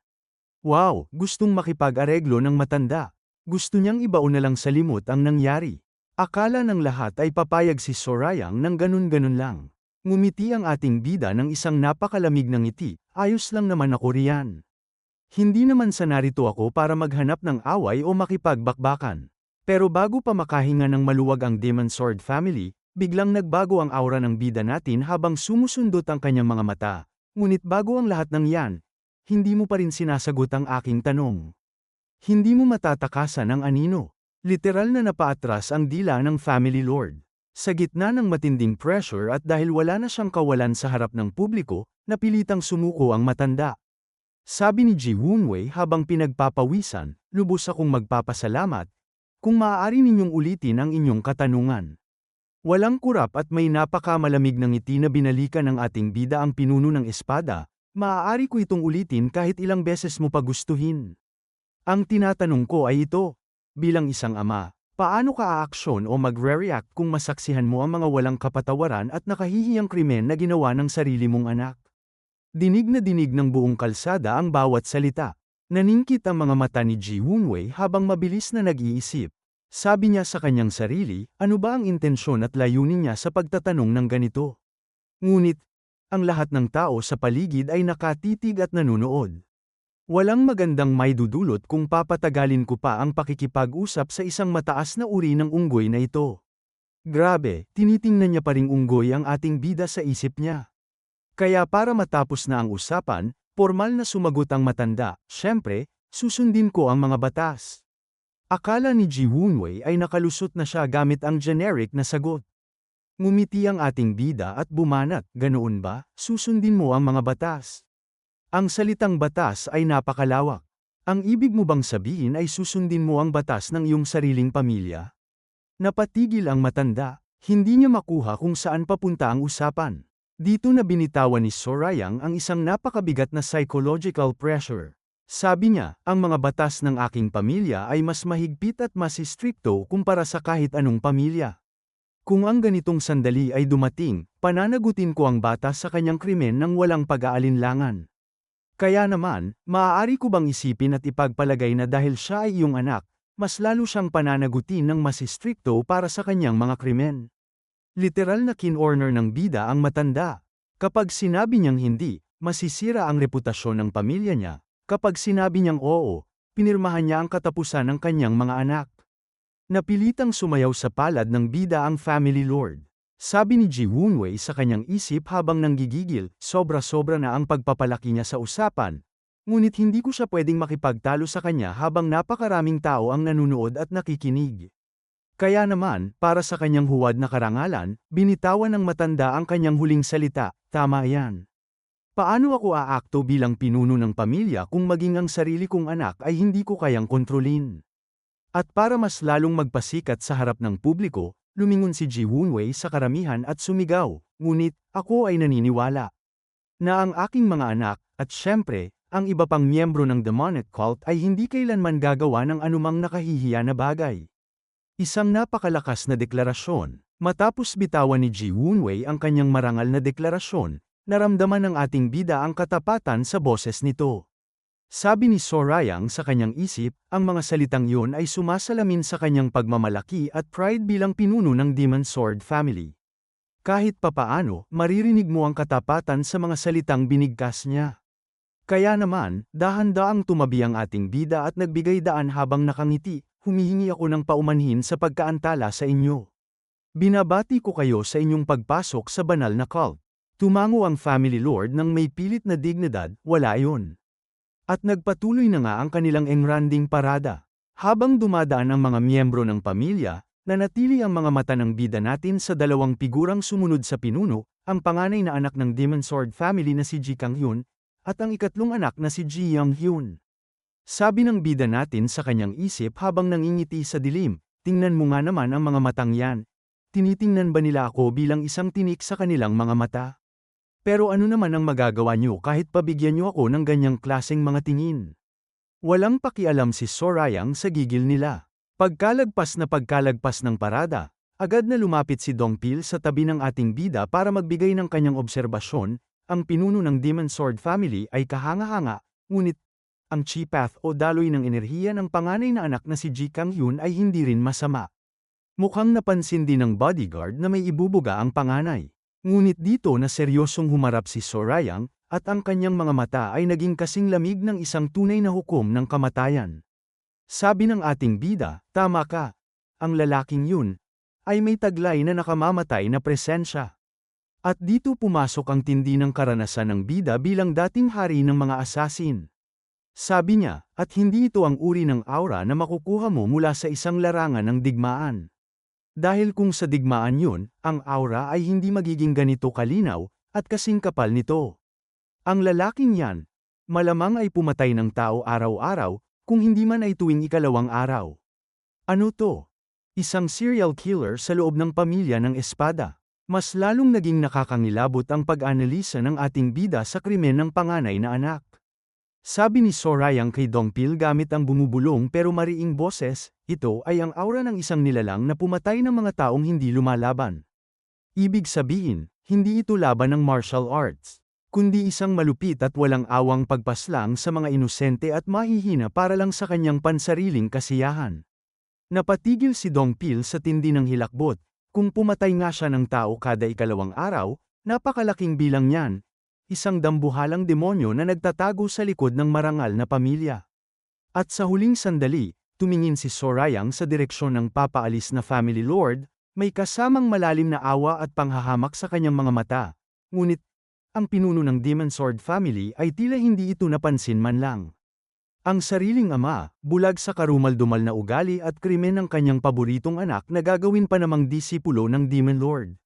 Wow, gustong makipag-areglo ng matanda. Gusto niyang ibaon na lang sa limot ang nangyari. Akala ng lahat ay papayag si Sorayang ng ganun-ganun lang. Ngumiti ang ating bida ng isang napakalamig ng ngiti, ayos lang naman ako riyan. Hindi naman sa narito ako para maghanap ng away o makipagbakbakan. Pero bago pa makahinga ng maluwag ang Demon Sword family, biglang nagbago ang aura ng bida natin habang sumusundot ang kanyang mga mata. Ngunit bago ang lahat ng yan, hindi mo pa rin sinasagot ang aking tanong. Hindi mo matatakasan ang anino. Literal na napaatras ang dila ng Family Lord. Sa gitna ng matinding pressure at dahil wala na siyang kawalan sa harap ng publiko, napilitang sumuko ang matanda. Sabi ni Ji Woonwei habang pinagpapawisan, lubos akong magpapasalamat. Kung maaari ninyong ulitin ang inyong katanungan. Walang kurap at may napakamalamig ng ngiti na binalikan ng ating bida ang pinuno ng espada, maaari ko itong ulitin kahit ilang beses mo pa gustuhin. Ang tinatanong ko ay ito, bilang isang ama. Paano ka aaksyon o magre-react kung masaksihan mo ang mga walang kapatawaran at nakahihiyang krimen na ginawa ng sarili mong anak? Dinig na dinig ng buong kalsada ang bawat salita. Naningkit ang mga mata ni Ji Woonwei habang mabilis na nag-iisip. Sabi niya sa kanyang sarili, ano ba ang intensyon at layunin niya sa pagtatanong ng ganito? Ngunit, ang lahat ng tao sa paligid ay nakatitig at nanunood. Walang magandang maidudulot kung papatagalin ko pa ang pakikipag-usap sa isang mataas na uri ng unggoy na ito. Grabe, tinitingnan niya pa ring unggoy ang ating bida sa isip niya. Kaya para matapos na ang usapan, formal na sumagot ang matanda, syempre, susundin ko ang mga batas. Akala ni Ji Woonwei ay nakalusot na siya gamit ang generic na sagot. Ngumiti ang ating bida at bumanat, ganoon ba, susundin mo ang mga batas. Ang salitang batas ay napakalawak. Ang ibig mo bang sabihin ay susundin mo ang batas ng iyong sariling pamilya? Napatigil ang matanda, hindi niya makuha kung saan papunta ang usapan. Dito na binitawan ni Sorayang ang isang napakabigat na psychological pressure. Sabi niya, ang mga batas ng aking pamilya ay mas mahigpit at mas istrikto kumpara sa kahit anong pamilya. Kung ang ganitong sandali ay dumating, pananagutin ko ang bata sa kanyang krimen ng walang pag-aalinlangan. Kaya naman, maaari ko bang isipin at ipagpalagay na dahil siya ay iyong anak, mas lalo siyang pananagutin ng mas istrikto para sa kanyang mga krimen. Literal na kinorner ng bida ang matanda. Kapag sinabi niyang hindi, masisira ang reputasyon ng pamilya niya. Kapag sinabi niyang oo, pinirmahan niya ang katapusan ng kanyang mga anak. Napilitang sumayaw sa palad ng bida ang Family Lord. Sabi ni Ji Woonwei sa kanyang isip habang nanggigigil, sobra-sobra na ang pagpapalaki niya sa usapan. Ngunit hindi ko siya pwedeng makipagtalo sa kanya habang napakaraming tao ang nanunood at nakikinig. Kaya naman, para sa kanyang huwad na karangalan, binitawan ng matanda ang kanyang huling salita, tama yan. Paano ako aakto bilang pinuno ng pamilya kung maging ang sarili kong anak ay hindi ko kayang kontrolin? At para mas lalong magpasikat sa harap ng publiko, lumingon si Ji Woonwei sa karamihan at sumigaw, ngunit, ako ay naniniwala na ang aking mga anak, at syempre, ang iba pang miyembro ng demonic cult ay hindi kailanman gagawa ng anumang nakahihiya na bagay. Isang napakalakas na deklarasyon. Matapos bitawan ni Ji Woonwei ang kanyang marangal na deklarasyon, naramdaman ng ating bida ang katapatan sa boses nito. Sabi ni Sorayang sa kanyang isip, ang mga salitang yun ay sumasalamin sa kanyang pagmamalaki at pride bilang pinuno ng Demon Sword family. Kahit papaano, maririnig mo ang katapatan sa mga salitang binigkas niya. Kaya naman, dahan-daang tumabi ang ating bida at nagbigay daan habang nakangiti, humihingi ako ng paumanhin sa pagkaantala sa inyo. Binabati ko kayo sa inyong pagpasok sa banal na cult. Tumango ang Family Lord ng may pilit na dignidad, wala iyon. At nagpatuloy na nga ang kanilang engranding parada. Habang dumadaan ang mga miyembro ng pamilya, nanatili ang mga mata ng bida natin sa dalawang figurang sumunod sa pinuno, ang panganay na anak ng Demon Sword family na si Ji Kang-hyun, at ang ikatlong anak na si Ji Young-hyun. Sabi ng bida natin sa kanyang isip habang nangingiti sa dilim, tingnan mo nga naman ang mga matang yan. Tinitingnan ba nila ako bilang isang tinik sa kanilang mga mata? Pero ano naman ang magagawa nyo kahit pabigyan nyo ako ng ganyang klaseng mga tingin? Walang pakialam si Sorayang sa gigil nila. Pagkalagpas ng parada, agad na lumapit si Dongpil sa tabi ng ating bida para magbigay ng kanyang obserbasyon. Ang pinuno ng Demon Sword family ay kahanga-hanga, ngunit ang chi path o daloy ng enerhiya ng panganay na anak na si Ji Kang-hyun ay hindi rin masama. Mukhang napansin din ng bodyguard na may ibubuga ang panganay. Ngunit dito na seryosong humarap si Sorayang, at ang kanyang mga mata ay naging kasing lamig ng isang tunay na hukom ng kamatayan. Sabi ng ating bida, tama ka. Ang lalaking yun ay may taglay na nakamamatay na presensya. At dito pumasok ang tindi ng karanasan ng bida bilang dating hari ng mga assassin. Sabi niya, at hindi ito ang uri ng aura na makukuha mo mula sa isang larangan ng digmaan. Dahil kung sa digmaan yun, ang aura ay hindi magiging ganito kalinaw, at kasing kapal nito. Ang lalaking yan, malamang ay pumatay ng tao araw-araw, kung hindi man ay tuwing ikalawang araw. Ano to? Isang serial killer sa loob ng pamilya ng espada. Mas lalong naging nakakangilabot ang pag-analisa ng ating bida sa krimen ng panganay na anak. Sabi ni Sorayang kay Dongpil gamit ang bumubulong pero mariing boses, ito ay ang aura ng isang nilalang na pumatay ng mga taong hindi lumalaban. Ibig sabihin, hindi ito laban ng martial arts, kundi isang malupit at walang awang pagpaslang sa mga inosente at mahihina para lang sa kanyang pansariling kasiyahan. Napatigil si Dongpil sa tindi ng hilakbot. Kung pumatay nga siya ng tao kada ikalawang araw, napakalaking bilang niyan. Isang dambuhalang demonyo na nagtatago sa likod ng marangal na pamilya. At sa huling sandali, tumingin si Sorayang sa direksyon ng papaalis na Family Lord, may kasamang malalim na awa at panghahamak sa kanyang mga mata. Ngunit, ang pinuno ng Demon Sword family ay tila hindi ito napansin man lang. Ang sariling ama, bulag sa karumal-dumal na ugali at krimen ng kanyang paboritong anak na gagawin pa namang disipulo ng Demon Lord.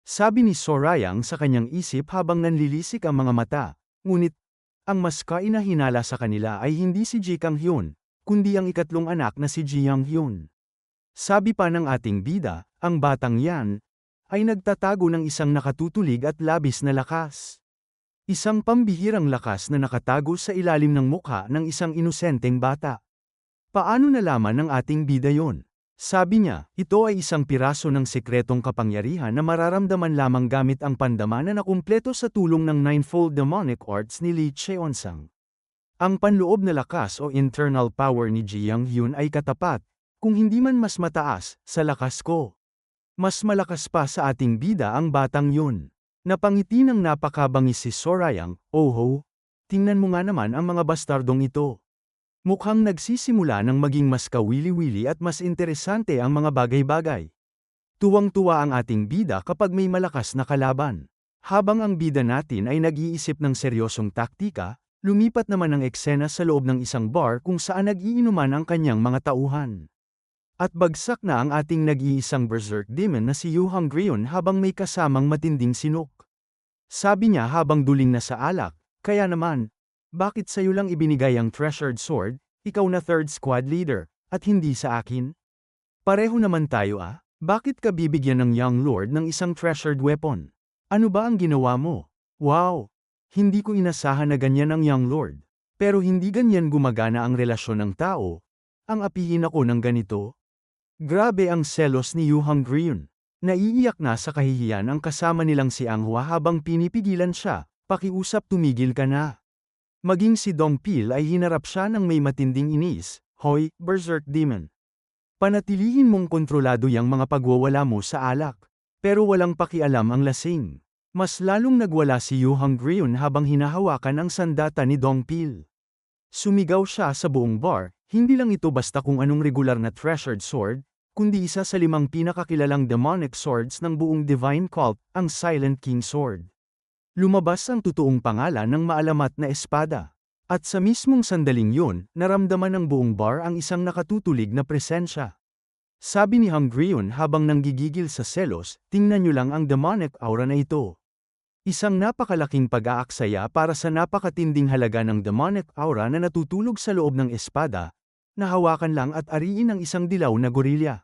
Sabi ni Sorayang sa kanyang isip habang nanlilisik ang mga mata, ngunit, ang mas kainahinala sa kanila ay hindi si Ji Kang-hyun, kundi ang ikatlong anak na si Ji Young-hyun. Sabi pa ng ating bida, ang batang yan, ay nagtatago ng isang nakatutulig at labis na lakas. Isang pambihirang lakas na nakatago sa ilalim ng mukha ng isang inosenteng bata. Paano nalaman ng ating bida yon? Sabi niya, ito ay isang piraso ng sekretong kapangyarihan na mararamdaman lamang gamit ang pandama na nakumpleto sa tulong ng Ninefold Demonic Arts ni Lee Cheon-sang. Ang panloob na lakas o internal power ni Ji Young-hyun ay katapat, kung hindi man mas mataas, sa lakas ko. Mas malakas pa sa ating bida ang batang yun. Napangiti ng napakabangis si Sorayang, oh, tingnan mo nga naman ang mga bastardong ito. Mukhang nagsisimula ng maging mas kawili-wili at mas interesante ang mga bagay-bagay. Tuwang-tuwa ang ating bida kapag may malakas na kalaban. Habang ang bida natin ay nag-iisip ng seryosong taktika, lumipat naman ang eksena sa loob ng isang bar kung saan nag-iinuman ang kanyang mga tauhan. At bagsak na ang ating nag-iisang berserk demon na si Yu Hungryun habang may kasamang matinding sinok. Sabi niya habang duling na sa alak, kaya naman, bakit sa'yo lang ibinigay ang treasured sword, ikaw na third squad leader, at hindi sa akin? Pareho naman tayo bakit ka bibigyan ng Young Lord ng isang treasured weapon? Ano ba ang ginawa mo? Wow! Hindi ko inasahan na ganyan ang Young Lord. Pero hindi ganyan gumagana ang relasyon ng tao. Ang apihin ako ng ganito? Grabe ang selos ni Yu Hungryun. Naiiyak na sa kahihiyan ang kasama nilang si Anghua habang pinipigilan siya, pakiusap tumigil ka na. Maging si Dongpil ay hinarap siya ng may matinding inis, hoy, berserk demon. Panatilihin mong kontrolado yang mga pagwawala mo sa alak, pero walang pakialam ang lasing. Mas lalong nagwala si Yu Hongryun habang hinahawakan ang sandata ni Dongpil. Sumigaw siya sa buong bar, hindi lang ito basta kung anong regular na treasured sword, kundi isa sa 5 pinakakilalang demonic swords ng buong divine cult, ang Silent King Sword. Lumabas ang totoong pangalan ng maalamat na espada. At sa mismong sandaling yun, naramdaman ng buong bar ang isang nakatutulig na presensya. Sabi ni Hongryun habang nanggigigil sa selos, tingnan niyo lang ang demonic aura na ito. Isang napakalaking pag-aaksaya para sa napakatinding halaga ng demonic aura na natutulog sa loob ng espada, na hawakan lang at ariin ng isang dilaw na gorilya.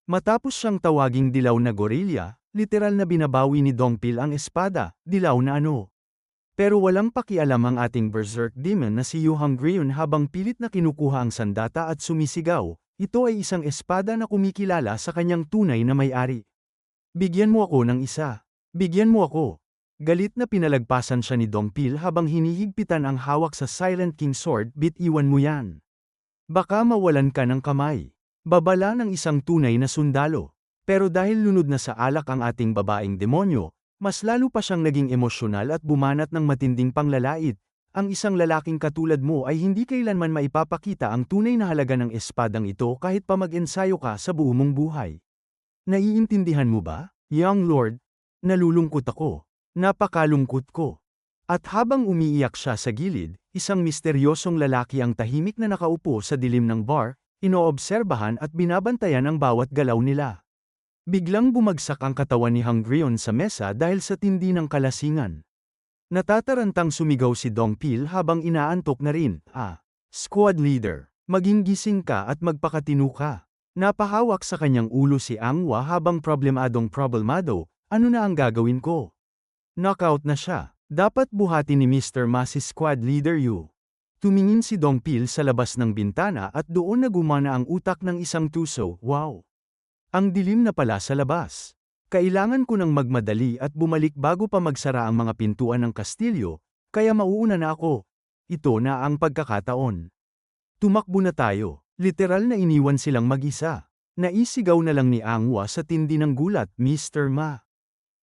Matapos siyang tawaging dilaw na gorilya, literal na binabawi ni Dongpil ang espada, dilaw na ano. Pero walang pakialam ang ating berserk demon na si Yu Hongryun habang pilit na kinukuha ang sandata at sumisigaw, ito ay isang espada na kumikilala sa kanyang tunay na may-ari. Bigyan mo ako ng isa. Bigyan mo ako. Galit na pinalagpasan siya ni Dongpil habang hinihigpitan ang hawak sa Silent King Sword, bit-iwan mo yan. Baka mawalan ka ng kamay. Babala ng isang tunay na sundalo. Pero dahil lunod na sa alak ang ating babaeng demonyo, mas lalo pa siyang naging emosyonal at bumanat ng matinding panglalait. Ang isang lalaking katulad mo ay hindi kailanman maipapakita ang tunay na halaga ng espadang ito kahit pa mag-ensayo ka sa buo mong buhay. Naiintindihan mo ba, Young Lord? Nalulungkot ako. Napakalungkot ko. At habang umiiyak siya sa gilid, isang misteryosong lalaki ang tahimik na nakaupo sa dilim ng bar, inoobserbahan at binabantayan ang bawat galaw nila. Biglang bumagsak ang katawan ni Hongryun sa mesa dahil sa tindi ng kalasingan. Natatarantang sumigaw si Dongpil habang inaantok na rin, Squad leader, maging gising ka at magpakatino ka. Napahawak sa kanyang ulo si Angwa habang problemado, ano na ang gagawin ko? Knockout na siya. Dapat buhati ni Mr. Ma si Squad Leader Yu. Tumingin si Dongpil sa labas ng bintana at doon na gumana ang utak ng isang tuso, wow! Ang dilim na pala sa labas. Kailangan ko nang magmadali at bumalik bago pa magsara ang mga pintuan ng kastilyo, kaya mauuna na ako. Ito na ang pagkakataon. Tumakbo na tayo. Literal na iniwan silang mag-isa. Naisigaw na lang ni Angwa sa tindi ng gulat, Mr. Ma.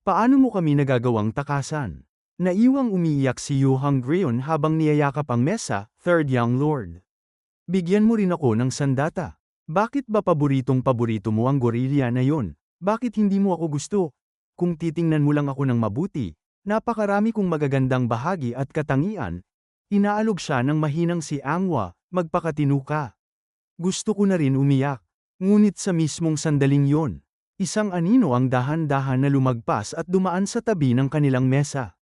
Paano mo kami nagagawang takasan? Naiwang umiiyak si Yu Hongryun habang niyayakap ang mesa, Third Young Lord. Bigyan mo rin ako ng sandata. Bakit ba paboritong-paborito mo ang gorilya na yon? Bakit hindi mo ako gusto? Kung titingnan mo lang ako ng mabuti, napakarami kong magagandang bahagi at katangian. Inaalog siya ng mahinang si Angwa, magpakatino ka. Gusto ko na rin umiyak. Ngunit sa mismong sandaling yon, isang anino ang dahan-dahan na lumagpas at dumaan sa tabi ng kanilang mesa.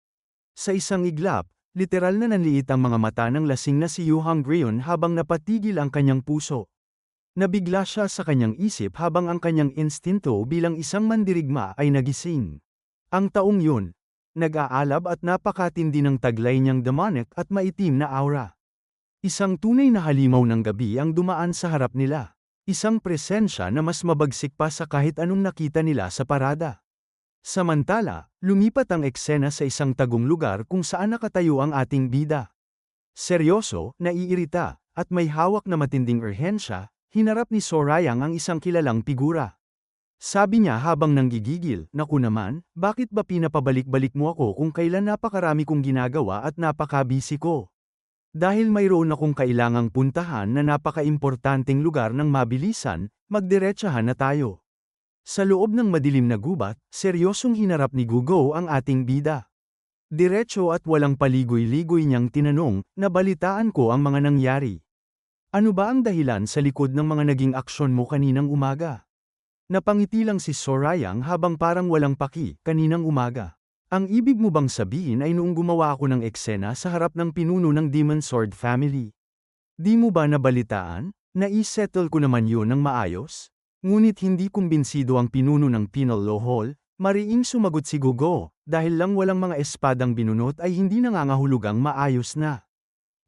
Sa isang iglap, literal na nanliit ang mga mata ng lasing na si Yu Hongryun habang napatigil ang kanyang puso. Nabigla siya sa kanyang isip habang ang kanyang instinto bilang isang mandirigma ay nagising. Ang taong yun, nag-aalab at napakatindi ng taglay niyang demonic at maitim na aura. Isang tunay na halimaw ng gabi ang dumaan sa harap nila. Isang presensya na mas mabagsik pa sa kahit anong nakita nila sa parada. Samantala, lumipat ang eksena sa isang tagong lugar kung saan nakatayo ang ating bida. Seryoso, naiirita, at may hawak na matinding urhensya, hinarap ni Sorayang ang isang kilalang figura. Sabi niya habang nanggigigil, naku naman, bakit ba pinapabalik-balik mo ako kung kailan napakarami kong ginagawa at napakabisi ko? Dahil mayroon akong kailangang puntahan na napaka-importanteng lugar ng mabilisan, magdiretsahan na tayo. Sa loob ng madilim na gubat, seryosong hinarap ni Gugo ang ating bida. Diretso at walang paligoy-ligoy niyang tinanong, nabalitaan ko ang mga nangyari. Ano ba ang dahilan sa likod ng mga naging aksyon mo kaninang umaga? Napangiti lang si Sorayang habang parang walang paki, kaninang umaga. Ang ibig mo bang sabihin ay noong gumawa ako ng eksena sa harap ng pinuno ng Demon Sword Family? Di mo ba nabalitaan? Naisettle ko naman yun ng maayos? Ngunit hindi kumbinsido ang pinuno ng Penal Law Hall, mariing sumagot si Gugo, dahil lang walang mga espadang binunot ay hindi nangangahulugang maayos na.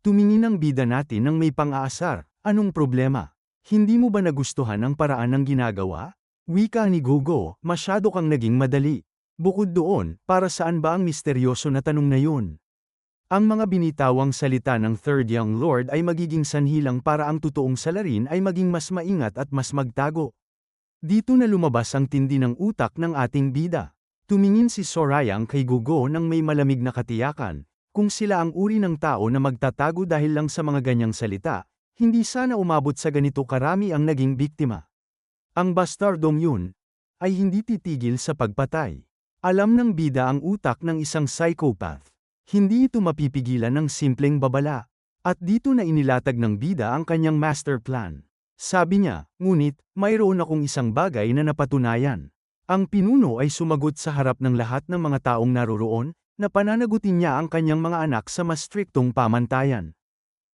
Tumingin ang bida natin ng may pang-aasar, anong problema? Hindi mo ba nagustuhan ang paraan ng ginagawa? Wika ni Gugo, masyado kang naging madali. Bukod doon, para saan ba ang misteryoso na tanong na yun? Ang mga binitawang salita ng Third Young Lord ay magiging sanhilang para ang totoong salarin ay maging mas maingat at mas magtago. Dito na lumabas ang tindi ng utak ng ating bida. Tumingin si Sorayang kay Gugo nang may malamig na katiyakan. Kung sila ang uri ng tao na magtatago dahil lang sa mga ganyang salita, hindi sana umabot sa ganito karami ang naging biktima. Ang bastardong yun ay hindi titigil sa pagpatay. Alam ng bida ang utak ng isang psychopath. Hindi ito mapipigilan ng simpleng babala. At dito na inilatag ng bida ang kanyang master plan. Sabi niya, ngunit, mayroon akong isang bagay na napatunayan. Ang pinuno ay sumagot sa harap ng lahat ng mga taong naroroon, na pananagutin niya ang kanyang mga anak sa mas striktong pamantayan.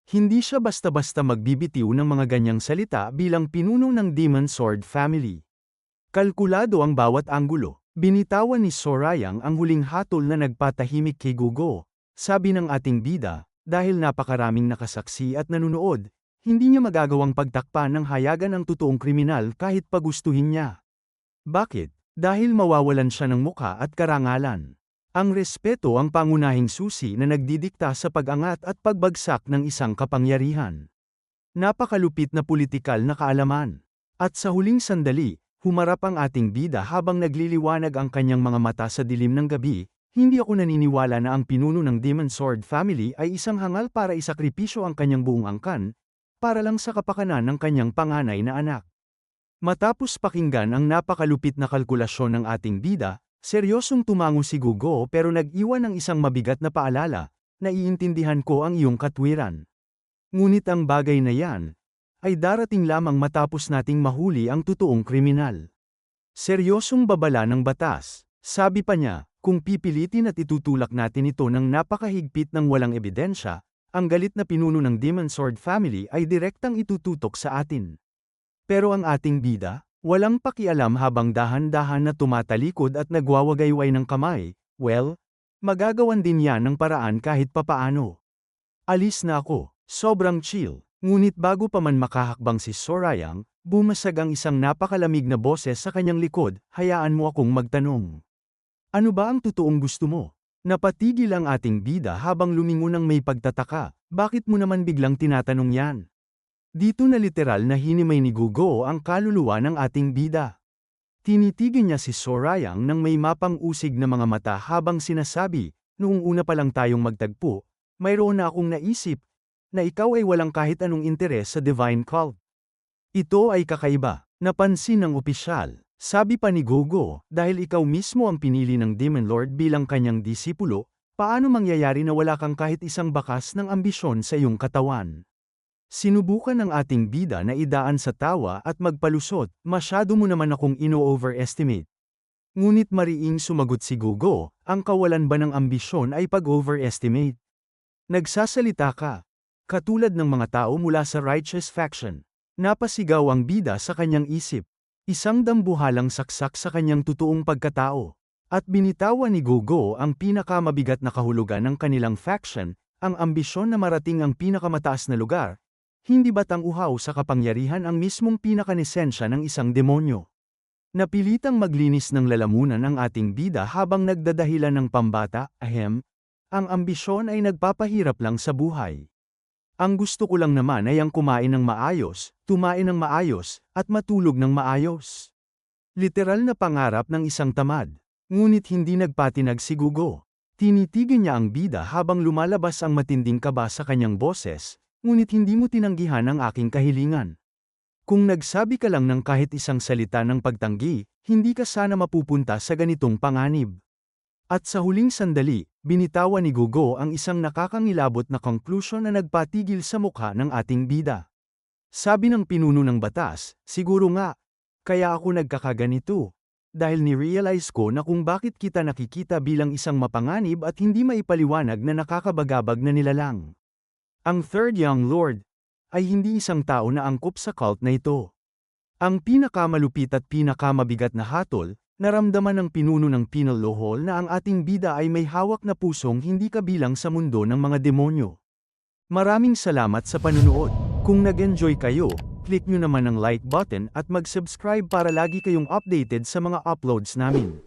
Hindi siya basta-basta magbibitiw ng mga ganyang salita bilang pinuno ng Demon Sword family. Kalkulado ang bawat anggulo. Binitawan ni Sorayang ang huling hatol na nagpatahimik kay Gugo. Sabi ng ating bida, dahil napakaraming nakasaksi at nanunood, hindi niya magagawang pagtakpan ng hayagan ang totoong kriminal kahit pagustuhin niya. Bakit? Dahil mawawalan siya ng muka at karangalan. Ang respeto ang pangunahing susi na nagdidikta sa pag-angat at pagbagsak ng isang kapangyarihan. Napakalupit na politikal na kaalaman. At sa huling sandali, humarap ang ating bida habang nagliliwanag ang kanyang mga mata sa dilim ng gabi. Hindi ako naniniwala na ang pinuno ng Demon Sword family ay isang hangal para isakripisyo ang kanyang buong angkan, para lang sa kapakanan ng kanyang panganay na anak. Matapos pakinggan ang napakalupit na kalkulasyon ng ating bida, seryosong tumango si Gugo pero nag-iwan ng isang mabigat na paalala, naiintindihan ko ang iyong katwiran. Ngunit ang bagay na yan, ay darating lamang matapos nating mahuli ang totoong kriminal. Seryosong babala ng batas, sabi pa niya, kung pipilitin at itutulak natin ito ng napakahigpit ng walang ebidensya, ang galit na pinuno ng Demon Sword family ay direktang itututok sa atin. Pero ang ating bida, walang pakialam habang dahan-dahan na tumatalikod at nagwawagayway ng kamay, well, magagawan din yan ng paraan kahit papaano. Alis na ako, sobrang chill, ngunit bago pa man makahakbang si Sorayang, bumasag ang isang napakalamig na boses sa kanyang likod, hayaan mo akong magtanong. Ano ba ang totoong gusto mo? Napatigil ang ating bida habang lumingon ng may pagtataka, bakit mo naman biglang tinatanong yan? Dito na literal na hinimay ni Gugo ang kaluluwa ng ating bida. Tinitigan niya si Sorayang nang may mapang-usig na mga mata habang sinasabi, noong una pa lang tayong magtagpo, mayroon na akong naisip, na ikaw ay walang kahit anong interes sa divine cult. Ito ay kakaiba, napansin ng opisyal, sabi pa ni Gugo, dahil ikaw mismo ang pinili ng Demon Lord bilang kanyang disipulo, paano mangyayari na wala kang kahit isang bakas ng ambisyon sa iyong katawan? Sinubukan ng ating bida na idaan sa tawa at magpalusot, masyado mo naman akong ino-overestimate. Ngunit mariing sumagot si Gugo, ang kawalan ba ng ambisyon ay pag-overestimate? Nagsasalita ka. Katulad ng mga tao mula sa righteous faction. Napasigaw ang bida sa kanyang isip. Isang dambuhalang saksak sa kanyang totoong pagkatao. At binitawan ni Gugo ang pinakamabigat na kahulugan ng kanilang faction, ang ambisyon na marating ang pinakamataas na lugar. Hindi ba't ang uhaw sa kapangyarihan ang mismong pinakanesensya ng isang demonyo? Napilitang maglinis ng lalamunan ang ating bida habang nagdadahilan ng pambata, ang ambisyon ay nagpapahirap lang sa buhay. Ang gusto ko lang naman ay ang kumain ng maayos, tumain ng maayos, at matulog ng maayos. Literal na pangarap ng isang tamad. Ngunit hindi nagpatinag si Gugo. Tinitigan niya ang bida habang lumalabas ang matinding kaba sa kanyang boses, ngunit hindi mo tinanggihan ang aking kahilingan. Kung nagsabi ka lang ng kahit isang salita ng pagtanggi, hindi ka sana mapupunta sa ganitong panganib. At sa huling sandali, binitawan ni Gugo ang isang nakakangilabot na conclusion na nagpatigil sa mukha ng ating bida. Sabi ng pinuno ng batas, siguro nga, kaya ako nagkakaganito. Dahil ni-realize ko na kung bakit kita nakikita bilang isang mapanganib at hindi maipaliwanag na nakakabagabag na nilalang. Ang Third Young Lord ay hindi isang tao na angkop sa cult na ito. Ang pinakamalupit at pinakamabigat na hatol, naramdaman ng pinuno ng Penal Law Hall na ang ating bida ay may hawak na pusong hindi kabilang sa mundo ng mga demonyo. Maraming salamat sa panunood. Kung nag-enjoy kayo, click nyo naman ang like button at mag-subscribe para lagi kayong updated sa mga uploads namin.